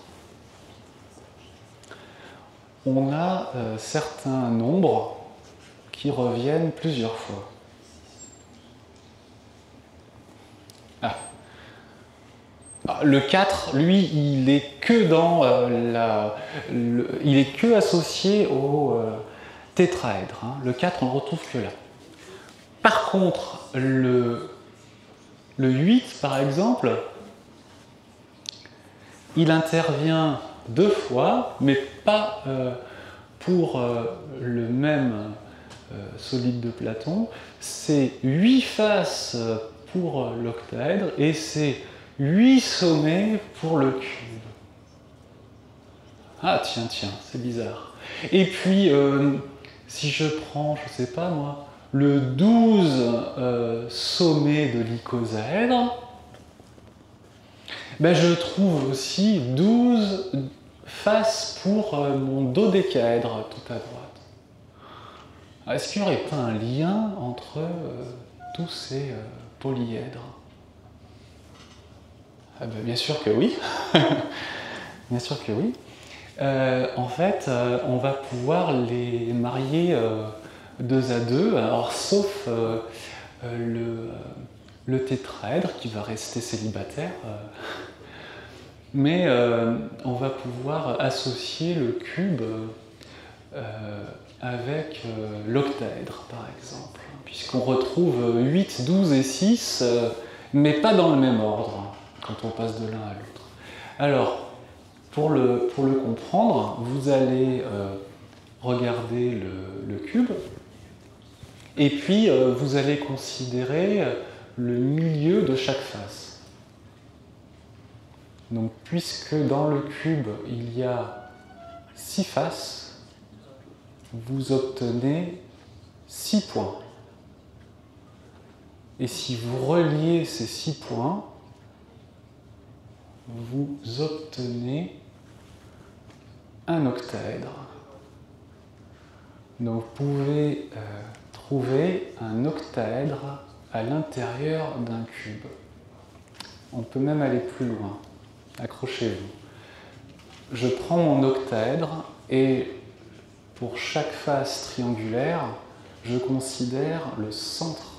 Speaker 1: On a certains nombres qui reviennent plusieurs fois. Le 4, lui, il est que dans il est que associé au tétraèdre. Hein. Le 4, on le retrouve que là. Par contre, le Le 8, par exemple, il intervient 2 fois, mais pas pour le même solide de Platon. C'est 8 faces pour l'octaèdre et c'est 8 sommets pour le cube. Ah tiens, c'est bizarre. Et puis, si je prends, je sais pas moi, le 12 sommet de l'icosaèdre, ben je trouve aussi 12 faces pour mon dodécaèdre tout à droite. Est-ce qu'il n'y aurait pas un lien entre tous ces polyèdres? Ah ben, bien sûr que oui. Bien sûr que oui. En fait, on va pouvoir les marier 2 à 2, alors sauf le tétraèdre qui va rester célibataire, mais on va pouvoir associer le cube avec l'octaèdre, par exemple, puisqu'on retrouve 8, 12 et 6, mais pas dans le même ordre, quand on passe de l'un à l'autre. Alors, pour le comprendre, vous allez regarder le cube, et puis vous allez considérer le milieu de chaque face. Donc, puisque dans le cube, il y a 6 faces, vous obtenez 6 points. Et si vous reliez ces 6 points, vous obtenez un octaèdre. Donc vous pouvez trouver un octaèdre à l'intérieur d'un cube. On peut même aller plus loin. Accrochez-vous. Je prends mon octaèdre et pour chaque face triangulaire, je considère le centre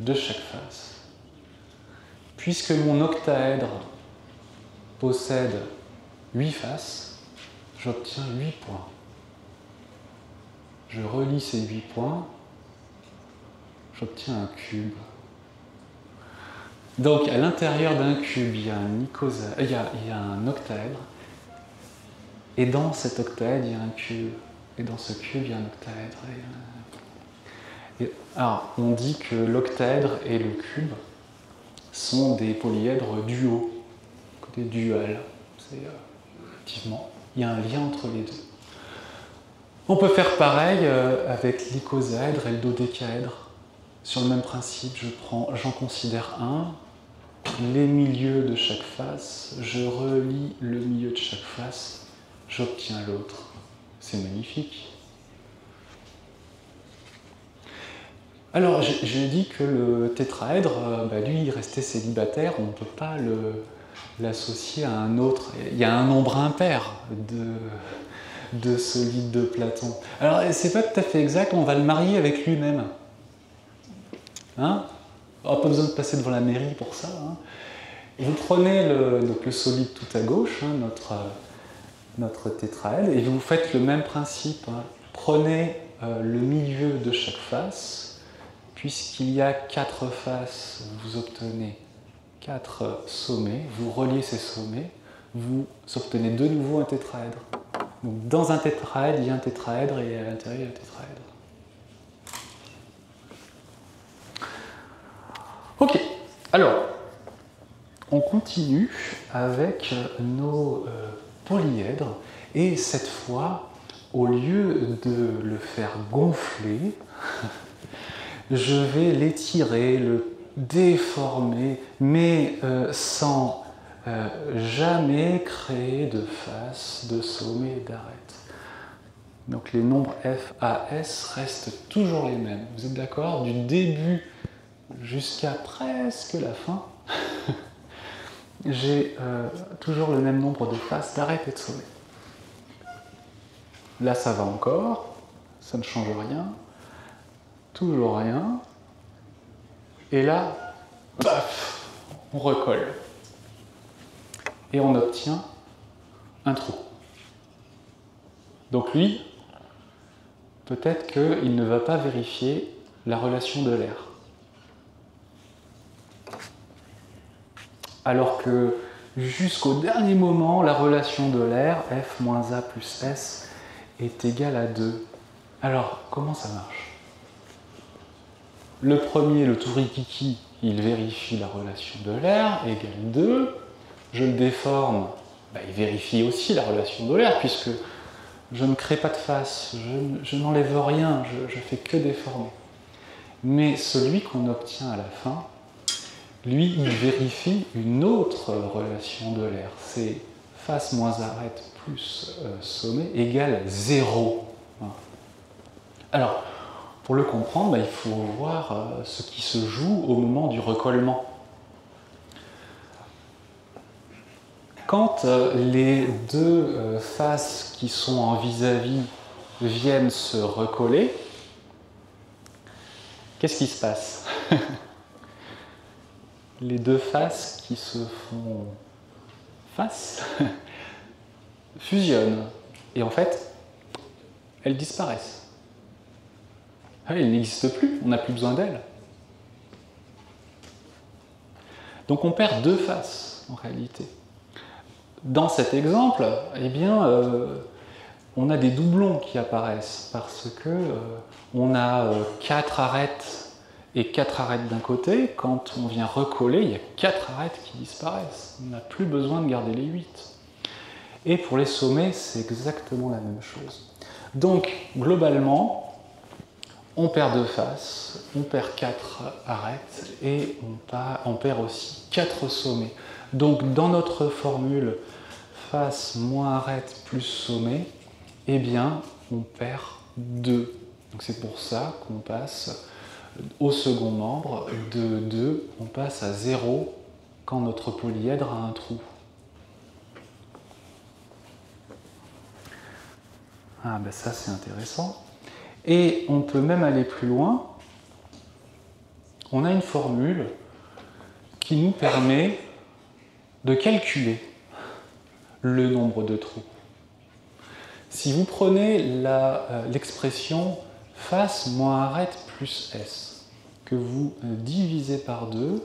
Speaker 1: de chaque face. Puisque mon octaèdre possède 8 faces, j'obtiens 8 points. Je relie ces 8 points, j'obtiens un cube. Donc à l'intérieur d'un cube, il y a un octaèdre, et dans cet octaèdre, il y a un cube. Et dans ce cube, il y a un octaèdre. Alors, on dit que l'octaèdre et le cube sont des polyèdres duaux, des duals. Effectivement, il y a un lien entre les deux. On peut faire pareil avec l'icosaèdre et le dodécaèdre. Sur le même principe, j'en considère un, les milieux de chaque face, je relie le milieu de chaque face, j'obtiens l'autre. C'est magnifique. Alors, j'ai dit que le tétraèdre, lui, il restait célibataire, on ne peut pas l'associer à un autre. Il y a un nombre impair de solides de Platon. Alors, c'est pas tout à fait exact, on va le marier avec lui-même. Hein? Pas besoin de passer devant la mairie pour ça. Hein? Vous prenez le solide tout à gauche, hein, notre tétraèdre, et vous faites le même principe. Hein. Prenez le milieu de chaque face, puisqu'il y a 4 faces, vous obtenez 4 sommets, vous reliez ces sommets, vous obtenez de nouveau un tétraèdre. Donc dans un tétraèdre, il y a un tétraèdre, et à l'intérieur, il y a un tétraèdre. Ok, alors, on continue avec nos polyèdres, et cette fois, au lieu de le faire gonfler, je vais l'étirer, le déformer, mais sans jamais créer de face, de sommet et d'arête. Donc les nombres F, A, S restent toujours les mêmes. Vous êtes d'accord? Du début jusqu'à presque la fin, j'ai toujours le même nombre de faces, d'arêtes et de sommets. Là, ça va encore, ça ne change rien, toujours rien. Et là, paf, on recolle. Et on obtient un trou. Donc lui, peut-être qu'il ne va pas vérifier la relation de l'air. alors que jusqu'au dernier moment, la relation de l'air, F moins A plus S, est égale à 2. Alors, comment ça marche? Le premier, le tourikiki, il vérifie la relation de l'air, égale 2. Je le déforme, il vérifie aussi la relation de l'air, puisque je ne crée pas de face, je n'enlève rien, je fais que déformer. Mais celui qu'on obtient à la fin, lui, il vérifie une autre relation de l'air. C'est face moins arête plus sommet égale 0. Alors, pour le comprendre, il faut voir ce qui se joue au moment du recollement. Quand les deux faces qui sont en vis-à-vis viennent se recoller, qu'est-ce qui se passe? Les deux faces qui se font face fusionnent. Et en fait, elles disparaissent. Elles n'existent plus, on n'a plus besoin d'elles. Donc on perd deux faces, en réalité. Dans cet exemple, on a des doublons qui apparaissent, parce que on a 4 arêtes et 4 arêtes d'un côté. Quand on vient recoller, il y a 4 arêtes qui disparaissent. On n'a plus besoin de garder les 8. Et pour les sommets, c'est exactement la même chose. Donc, globalement, on perd 2 faces, on perd 4 arêtes et on perd aussi 4 sommets. Donc, dans notre formule face moins arête plus sommet, on perd 2. Donc, c'est pour ça qu'on passe au second membre de 2, on passe à 0 quand notre polyèdre a un trou. Ah ça c'est intéressant. Et on peut même aller plus loin. On a une formule qui nous permet de calculer le nombre de trous. Si vous prenez l'expression face moins arête plus S, que vous divisez par 2,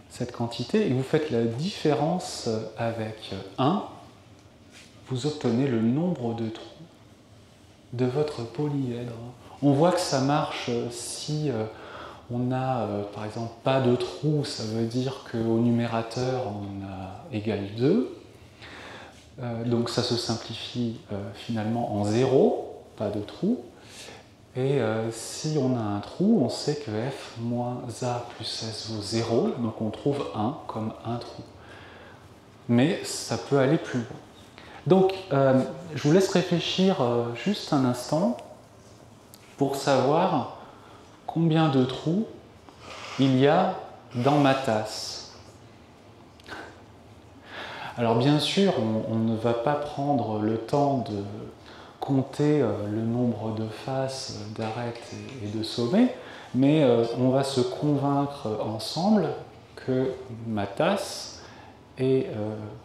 Speaker 1: cette quantité, et vous faites la différence avec 1, vous obtenez le nombre de trous de votre polyèdre. On voit que ça marche si on n'a par exemple pas de trous, ça veut dire qu'au numérateur on a égal 2. Donc ça se simplifie finalement en 0, pas de trou. Et si on a un trou, on sait que F moins A plus S vaut 0, donc on trouve 1 comme un trou. Mais ça peut aller plus loin. Donc je vous laisse réfléchir juste un instant pour savoir combien de trous il y a dans ma tasse. Alors bien sûr, on ne va pas prendre le temps de compter le nombre de faces, d'arêtes et de sommets, mais on va se convaincre ensemble que ma tasse est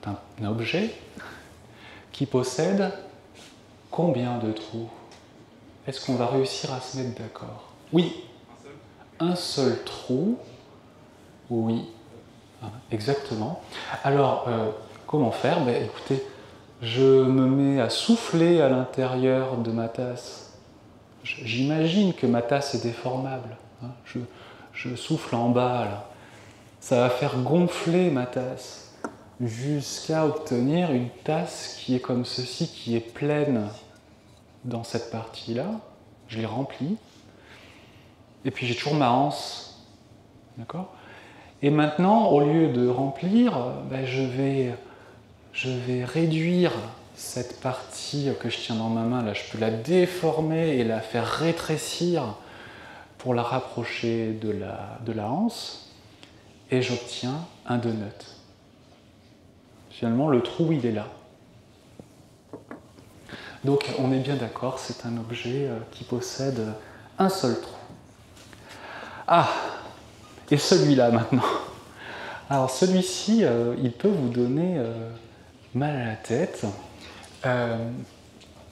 Speaker 1: un objet qui possède combien de trous? Est-ce qu'on va réussir à se mettre d'accord? Oui. Un seul trou. Oui. Exactement. Alors, comment faire? Écoutez, je me mets à souffler à l'intérieur de ma tasse. J'imagine que ma tasse est déformable. Je souffle en bas, là. Ça va faire gonfler ma tasse jusqu'à obtenir une tasse qui est comme ceci, qui est pleine dans cette partie-là. Je l'ai remplie. Et puis j'ai toujours ma anse. D'accord? Et maintenant, au lieu de remplir, je vais réduire cette partie que je tiens dans ma main. Là, je peux la déformer et la faire rétrécir pour la rapprocher de la anse. Et j'obtiens un donut. Finalement, le trou, il est là. Donc, on est bien d'accord, c'est un objet qui possède un seul trou. Ah! Et celui-là, maintenant. Alors, celui-ci, il peut vous donner mal à la tête.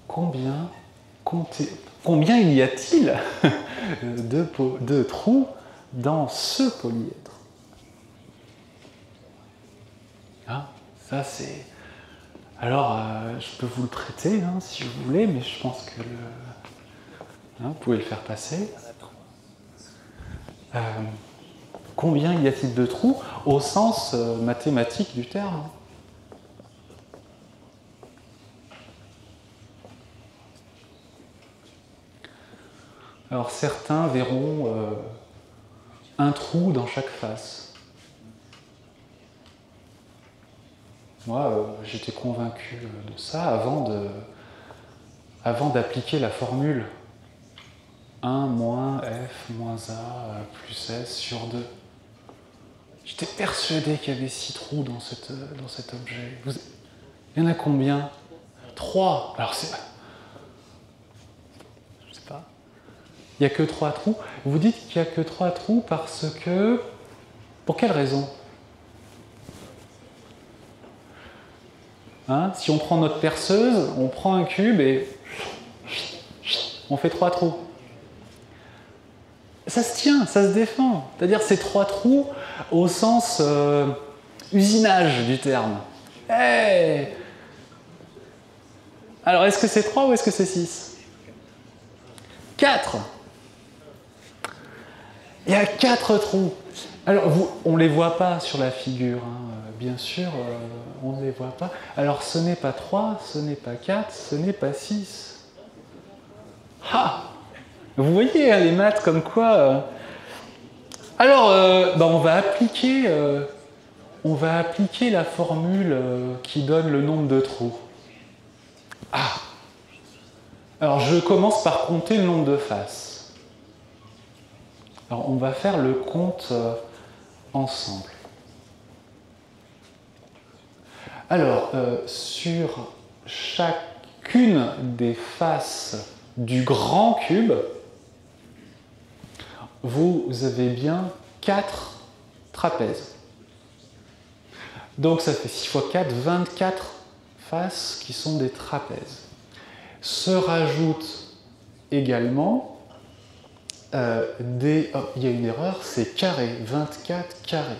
Speaker 1: Combien il y a-t-il de trous dans ce polyèdre? Hein, ça c'est... Alors, je peux vous le prêter hein, si vous voulez, mais je pense que vous pouvez le faire passer. Combien y a-t-il de trous au sens mathématique du terme? Alors certains verront un trou dans chaque face. Moi, j'étais convaincu de ça avant d'appliquer la formule 1 moins f moins a plus s sur 2. J'étais persuadé qu'il y avait 6 trous dans cet objet. Il y en a combien? 3. Alors c'est... Je sais pas. Il n'y a que 3 trous. Vous dites qu'il n'y a que 3 trous parce que... Pour quelle raison? Hein, si on prend notre perceuse, on prend un cube et on fait 3 trous. Ça se tient, ça se défend. C'est-à-dire c'est 3 trous au sens usinage du terme. Hey, alors est-ce que c'est 3 ou est-ce que c'est 6? 4. Il y a 4 trous. Alors on ne les voit pas sur la figure, hein. Bien sûr, on ne les voit pas. Alors ce n'est pas 3, ce n'est pas 4, ce n'est pas 6. Ah! Vous voyez hein, les maths comme quoi... Alors, on va appliquer la formule qui donne le nombre de trous. Ah! Alors je commence par compter le nombre de faces. Alors on va faire le compte ensemble. Alors, sur chacune des faces du grand cube, vous avez bien 4 trapèzes. Donc ça fait 6 fois 4, 24 faces qui sont des trapèzes. Se rajoutent également des... Oh, il y a une erreur, c'est carré, 24 carrés.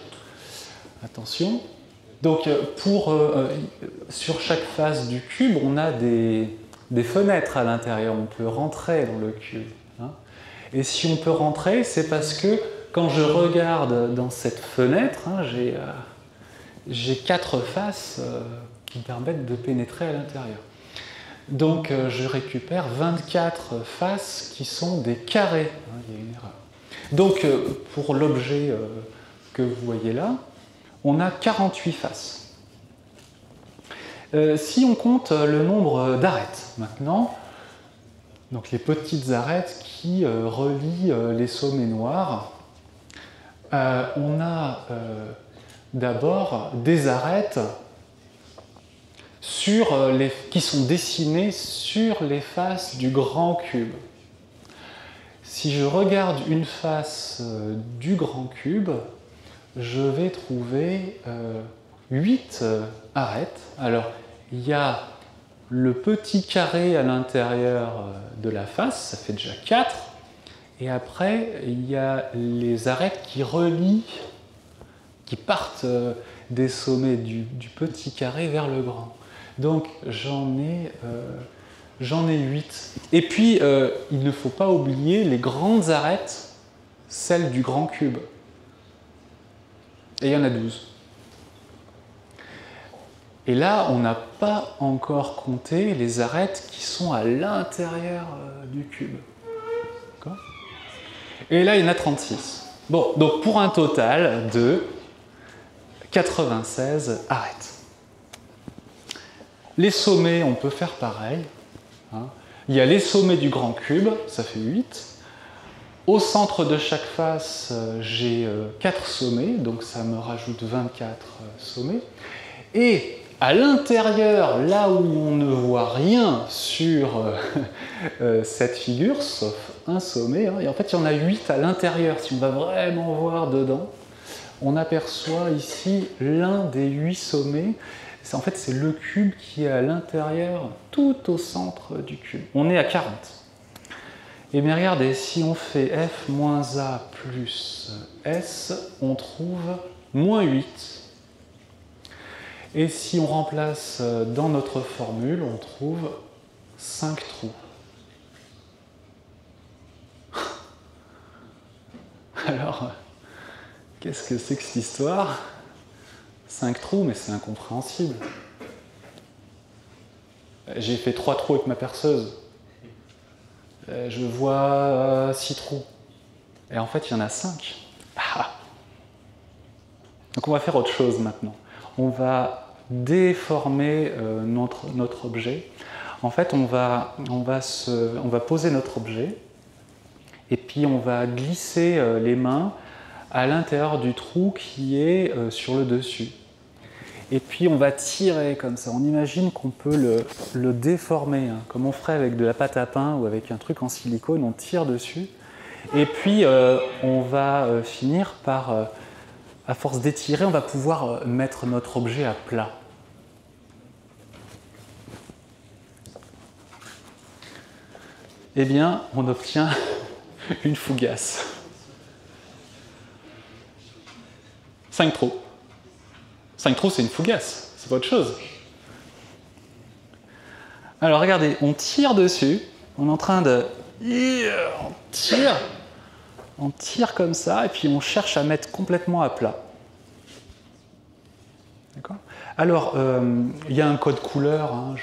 Speaker 1: Attention. Donc sur chaque face du cube, on a des fenêtres à l'intérieur, on peut rentrer dans le cube. Hein. Et si on peut rentrer, c'est parce que quand je regarde dans cette fenêtre, hein, j'ai 4 faces qui me permettent de pénétrer à l'intérieur. Donc je récupère 24 faces qui sont des carrés. Hein, il y a une erreur. Donc pour l'objet que vous voyez là, on a 48 faces. Si on compte le nombre d'arêtes maintenant, donc les petites arêtes qui relient les sommets noirs, on a d'abord des arêtes qui sont dessinées sur les faces du grand cube. Si je regarde une face du grand cube, je vais trouver 8 arêtes. Alors, il y a le petit carré à l'intérieur de la face, ça fait déjà 4. Et après, il y a les arêtes qui relient, qui partent des sommets du petit carré vers le grand. Donc, j'en ai 8. Et puis, il ne faut pas oublier les grandes arêtes, celles du grand cube. Et il y en a 12. Et là, on n'a pas encore compté les arêtes qui sont à l'intérieur du cube. D'accord ? Et là, il y en a 36. Bon, donc pour un total de 96 arêtes. Les sommets, on peut faire pareil. Hein. Il y a les sommets du grand cube, ça fait 8. Au centre de chaque face, j'ai 4 sommets, donc ça me rajoute 24 sommets. Et à l'intérieur, là où on ne voit rien sur cette figure, sauf un sommet, hein, et en fait il y en a 8 à l'intérieur, si on va vraiment voir dedans, on aperçoit ici l'un des 8 sommets. En fait, c'est le cube qui est à l'intérieur, tout au centre du cube. On est à 40. Et bien regardez, si on fait f moins a plus s, on trouve moins 8. Et si on remplace dans notre formule, on trouve 5 trous. Alors, qu'est-ce que c'est que cette histoire? 5 trous, mais c'est incompréhensible. J'ai fait 3 trous avec ma perceuse. Je vois 6 trous. Et en fait, il y en a 5. Ah. Donc on va faire autre chose maintenant. On va déformer notre objet. En fait, on va poser notre objet et puis on va glisser les mains à l'intérieur du trou qui est sur le dessus. Et puis on va tirer comme ça. On imagine qu'on peut le déformer, hein, comme on ferait avec de la pâte à pain ou avec un truc en silicone. On tire dessus. Et puis on va finir par, à force d'étirer, on va pouvoir mettre notre objet à plat. Eh bien, on obtient une fougasse. 5 trous. 5 trous, c'est une fougasse, c'est pas autre chose. Alors regardez, on tire dessus, on est en train de... On tire comme ça, et puis on cherche à mettre complètement à plat. D'accord ? Alors, il y a un code couleur, hein,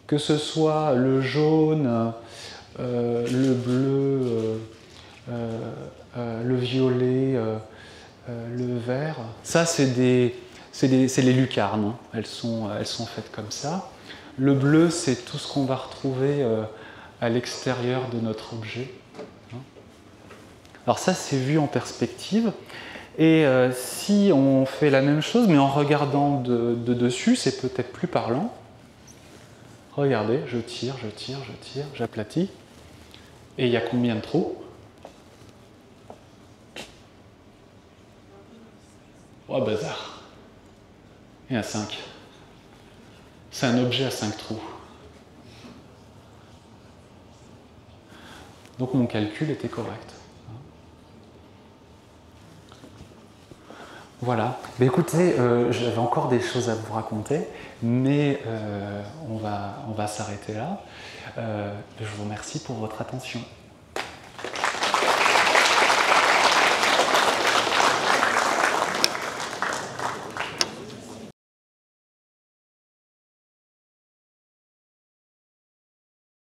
Speaker 1: que ce soit le jaune, le bleu, le violet, le vert, ça c'est les lucarnes, hein. Elles sont faites comme ça. Le bleu, c'est tout ce qu'on va retrouver à l'extérieur de notre objet. Alors ça, c'est vu en perspective. Et si on fait la même chose, mais en regardant de dessus, c'est peut-être plus parlant. Regardez, je tire, j'aplatis. Et il y a combien de trous? Oh bazar. Il y en a 5. C'est un objet à 5 trous. Donc mon calcul était correct. Voilà. Mais écoutez, j'avais encore des choses à vous raconter, mais on va s'arrêter là. Je vous remercie pour votre attention.